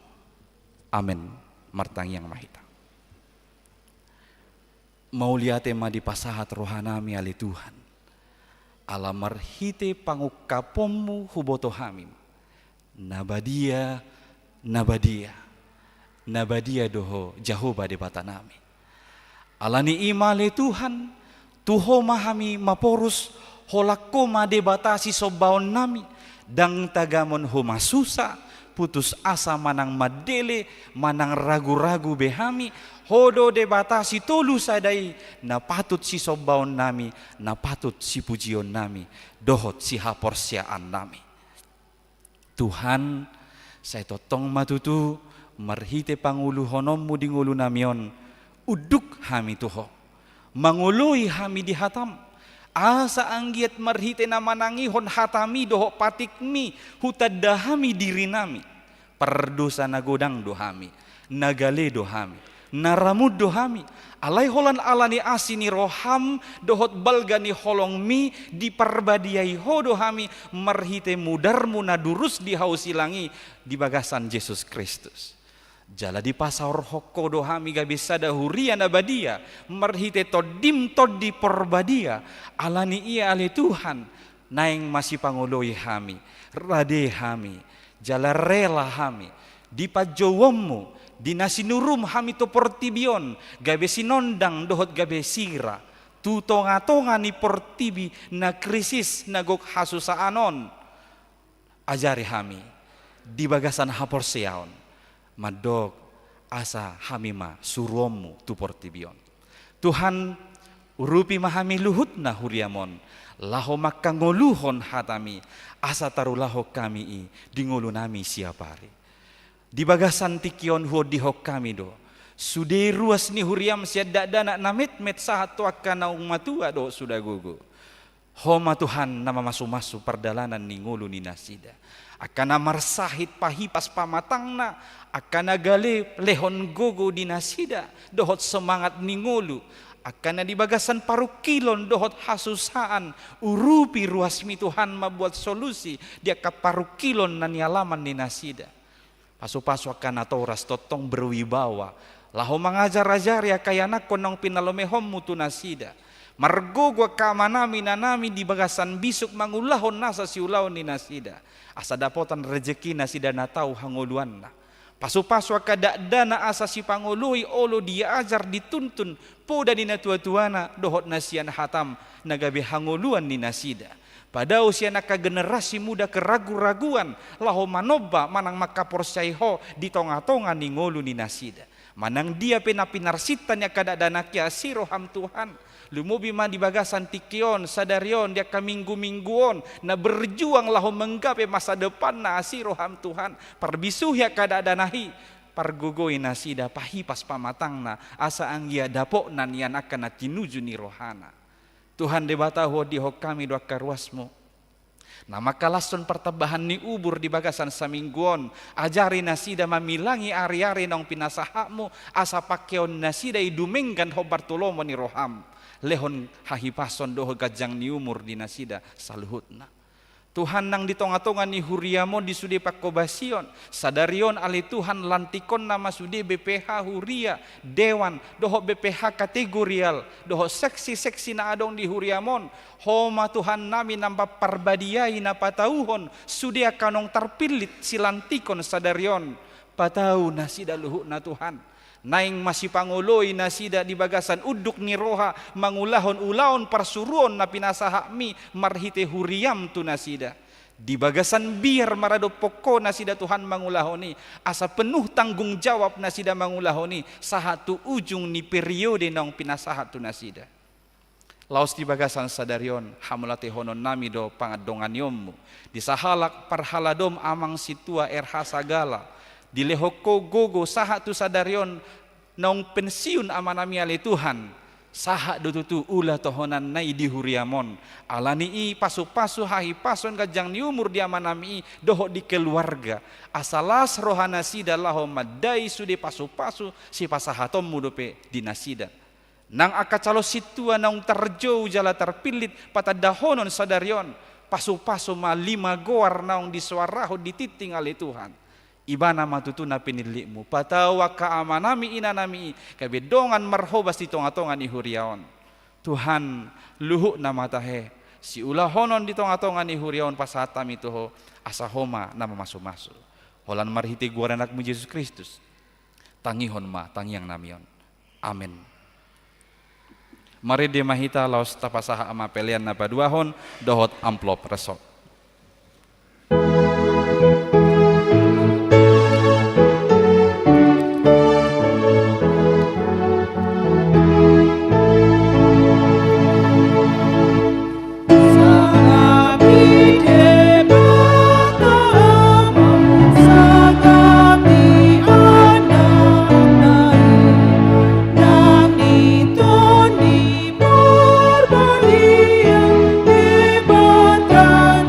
Amin. Martang yang mahita. Mau lihat tema di pasahat rohanami ali Tuhan. Alamar hite pangukapomu huboto hamim. Nabadia, Nabadia, Nabadia doho Jehovah de batanami. Alani imale Tuhan, tuho mahami maporus holakko de batasi sobaon nami. Dang tagamon homa susa putus asa manang madele manang ragu-ragu behami hodo de batasi tolu sadai na patut si sobaon nami na patut si pujion nami dohot si haporsiaan nami. Tuhan saya totong matutu marhite pangulu honommu di ngulu namion uduk hami tuho mangului hami di hatam. Asa anggiat marhite na manangihon hatami doho patikmi hutadahami diri nami perdosa nagodang dohami nagale dohami naramud dohami alai holan alani asini roham dohot balgani holong mi diparbadiai ho dohami marhite mudarmu nadurus di hausilangi di bagasan Yesus Kristus. Jala di pasar hoko dohami gabisa dahuria nabadia marhite todim todi porbadia alani ia ale Tuhan naing masih pangoloi hami rade hami jala rela hami di pajowommu di nasinurum hami to portibion gabe sinondang dohot gabe sira tu tonga-tonga ni portibi na krisis nagok hasusa anon ajari hami di bagasan hapor seaon madog asa hamima suromu tu portibion. Tuhan urupi mahami luhut na huriamon laho makka ngoluhon hatami asa tarulaho kami i di ngolu nami siapari. Di bagasan tikion huo dihok kami do sude ruas ni huriam siada dana namit met sahat tuakka na umatua do sudah gugu. Homa Tuhan nama masu-masu perdalanan ni ngulu ni nasida. Akana marsahit pahipas pamatangna, akana gale lehon gogo di nasida, dohot semangat ni ngulu. Akana di bagasan parukilon dohot hasusaan, urupi ruasmi Tuhan membuat solusi dia ke parukilon na nialaman ni nasida. Pasu-pasu akana toras totong berwibawa, laho mengajar-ajar ya kayanak konong pinalomehom mutu nasida. Margo gua kamanami nanami di bagasan bisuk mangulahon nasa siulahon ni nasida. Asa dapotan rezeki nasida na tau hanguluan na. Pasu-pasu kada dana asa si pangului olo dia ajar dituntun poda ni natua-tuana dohot nasian hatam nagabe hanguluan ni nasida. Pada usia naka generasi muda keragu-raguan laho manoba manang makaporsaiho di tonga-tonga ni ngolu ni nasida. Manang dia pinarsitannya kada danakia siroham Tuhan. Lumubi man di bagasan tikion sadarion dia kaminggu-mingguon na berjuang laho menggape masa depan na asiroham Tuhan perbisuh ya kada danahi pargugoi nasida pahipas pamatang na asa anggia dapok nan yan akan tinuju ni rohana. Tuhan debata ho di hok kami doa karuasmu. Nama kalason pertambahan ni ubur di bagasan samingguon ajari nasida mamilangi ari-ari nong pinasahakmu asa pakeon nasida idumenggan ho Bartolomo ni roham. Lehon hahipason doho gajang ni umur di nasida saluhutna. Tuhan nang di tonga-tonga ni huriamo di sude pakobasion sadarion ali Tuhan lantikon nama sude BPH huria dewan doho BPH kategorial doho seksi-seksi na adong di huriamon homa Tuhan nami nambah parbadiai na patauhon sude kanong terpilit silantikon sadarion patau nasida luhut na Tuhan. Naing masih pangoloi nasida di bagasan uduk ni roha mangulahon ulaon parsuruon na pinasahakmi marhite huriam tu nasida. Di bagasan biar marado poko nasida Tuhan mangulahoni asa penuh tanggung jawab nasida mangulahoni sahatu ujung ni periode nong pinasahat tu nasida. Laos di bagasan sadarion hamulate honon nami do pangadonganiommu di sahalak parhaladom amang situa erha sagala di lehoko gogo saha tu sadarion nong pensiun amanami ale Tuhan saha dututu ula tohonan nai di huriamon alani i pasu-pasu hahi pason gajang ni umur di amanami doho di keluarga asalas rohana sida laho madai sude pasu-pasu si pasahatom mudope di nasida nang akacalo situa nang terjauh jala terpilit patadahonon sadarion pasu-pasu ma 5 goar naung di suaraho dititing ale Tuhan. Ibana matutuna pinilikmu patawa kaamanami inanami kabedongan marhobas di tonga-tonga ni huriaon Tuhan luhuk nama tahe si ulah honon di tonga-tonga ni huriaon pasatami toho asahoma nama masu-masu holan marhiti guaranakmu Yesus Kristus tangihon ma tangiang namion amin. Mari demahita laos tapasaha ama pelian napa duahon dohot amplop resok. Tony Porbalia, Ibadah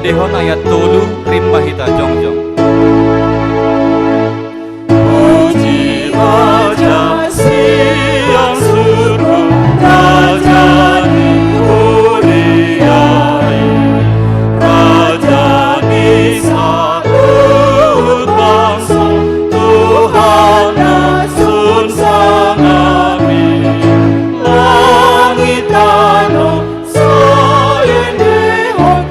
Dehon ayat tolu rimba hita jongjong. Puji Raja siang suruh Raja dimuliai, Raja disahut bangsa, Tuhan Yesus sang amin. Langit tanah sayen dehon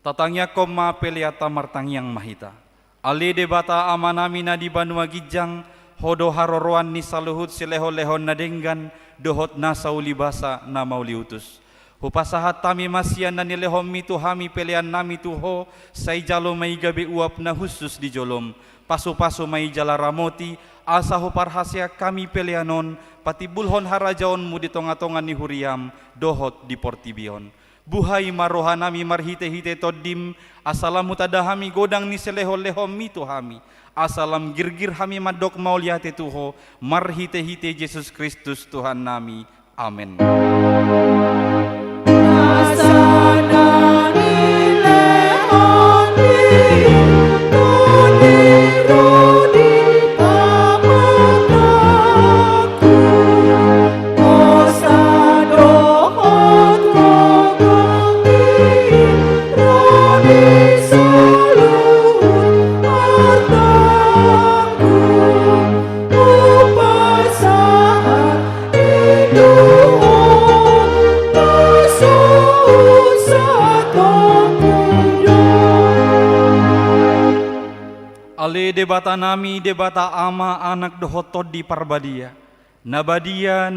Tatangya koma peliata martang yang mahita. Ali debata amanamina di Banua Gijang, hodo haroroan ni saluhut sileho-lehon nadenggan, dohot nasauli basa na mauli utus. Hupasahat tami masian na nilehom mitu hami pelian nami tuho, say jalo may gabi uap na husus di jolom. Pasu-pasu may jala ramoti, asa huparhasya kami pelianon, pati bulhon harajaon mu di tonga-tongan ni huriam, dohot di portibion. Buhay marohanami marhite-hite todim, asalam mutadahami godang ni seleho-leho mitu hami, asalam girgir hami madok mauliate tuho, marhite-hite Yesus Kristus Tuhan nami. Amin. Ale debata nami debata ama anak doho todi parbadia. Nabadia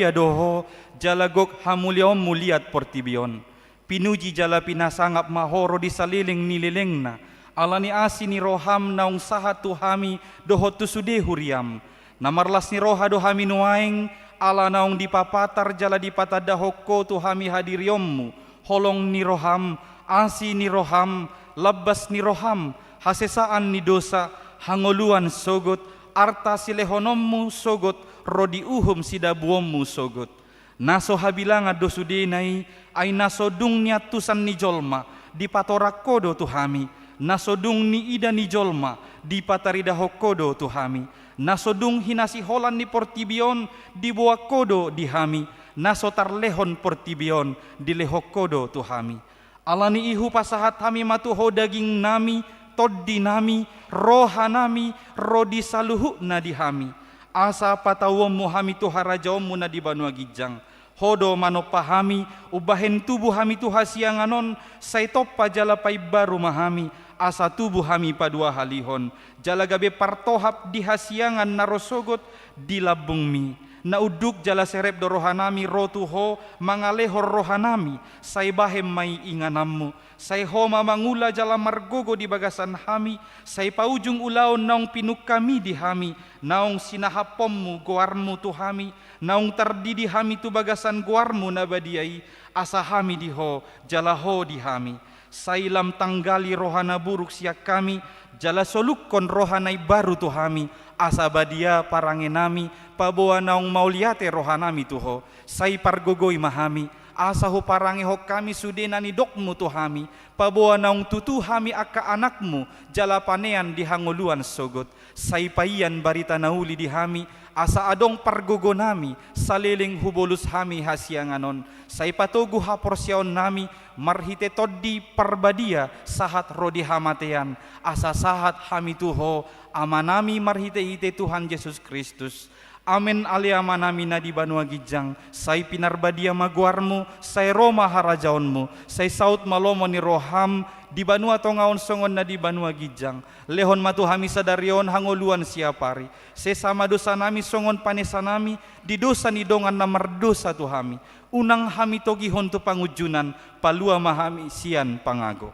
doho jalagok hamuliom muliat portibion. Pinuji jala pinasangap mahoro di saliling nililengna. Alani asini roham naung sahat tuhami doho tusude huriam. Namarlas ni roha dohami nuaing ala naung dipapatar jala dipatadahoko tuhami hadiriommu. Holong ni roham, asi ni roham, labas ni roham, hasesaan ni dosa, hangoluan sogot, arta silehonommu sogot, rodi uhum sidabuommu sogot. Naso habilanga dosudenai, ay naso dungnya tusan ni jolma, dipatorak kodo tuhami, nasodung ni ida ni jolma di patarida hokodo tuhami, nasodung hinasi holan ni portibion di buah kodo dihami, nasotar lehon portibion di lehokodo tuhami. Alani ihu pasahat hami matuho daging nami, toddi nami, rohanami, rodi saluhu nadihami. Asa patawom muhami tuharajaomu na di Banua Gijang. Hodo manopahami, ubahen tubuh hami tu hasianganon, saitopa jalapai baru mahami, asa tubuh hami padua halihon, jalagabe partohap di hasiangan narosogot di labungmi, na uduk jala serep do rohanami rotuho, mangalehor rohanami, say bahem may inganammu, say homa mangula jala margogo di bagasan hami, say paujung ulaon naong pinuk kami di hami, naong sinahapommu goarmu tu hami, naong tardidi hami tu bagasan goarmu nabadiai, asa hami diho jalaho di hami, sailam tanggali rohana buruk siak kami, jala solukkon rohanai baru tu hami, asa badia parangenami, paboa naong mauliate rohanami tuho, say pargogoi mahami, asa ho parange ho kami sudenani dokmu tuhami, paboa naong tutu hami aka anakmu, jala panean di hanguluan sogot, say paian barita nauli di hami, asa adong pargogo nami, saliling hubolus hami hasianganon, say patogu haporsyaon nami, marhite toddi parbadia, sahat rodi hamatean, asa sahat hami tuho, amanami marhite ite Tuhan Yesus Kristus. Amin aliamanami na di Banua Gijang, say pinarbadia maguarmu, say Roma harajaonmu, say saut malomo ni roham, di Banua tongaon songon na di Banua Gijang, lehon matu hami sadarion hangoluan siapari, say sama dosa nami songon panesa nami, di dosa ni dongan na mardosa tu hami, unang hami togihon tu pangujunan, palua mahami sian pangago.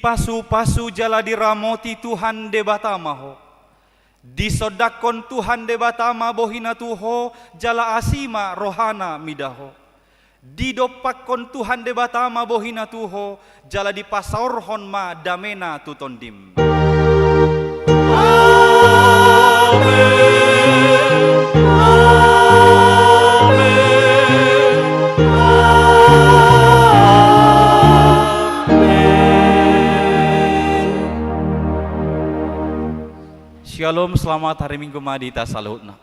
Pasu-pasu jala diramoti Tuhan debatamaho, disodakon Tuhan debatama bohina tuho, jala asima rohana midaho, didopakon Tuhan debatama bohina tuho, jala dipasaurhon ma damena tutondim. Shalom, selamat hari Minggu Madita, saluhna.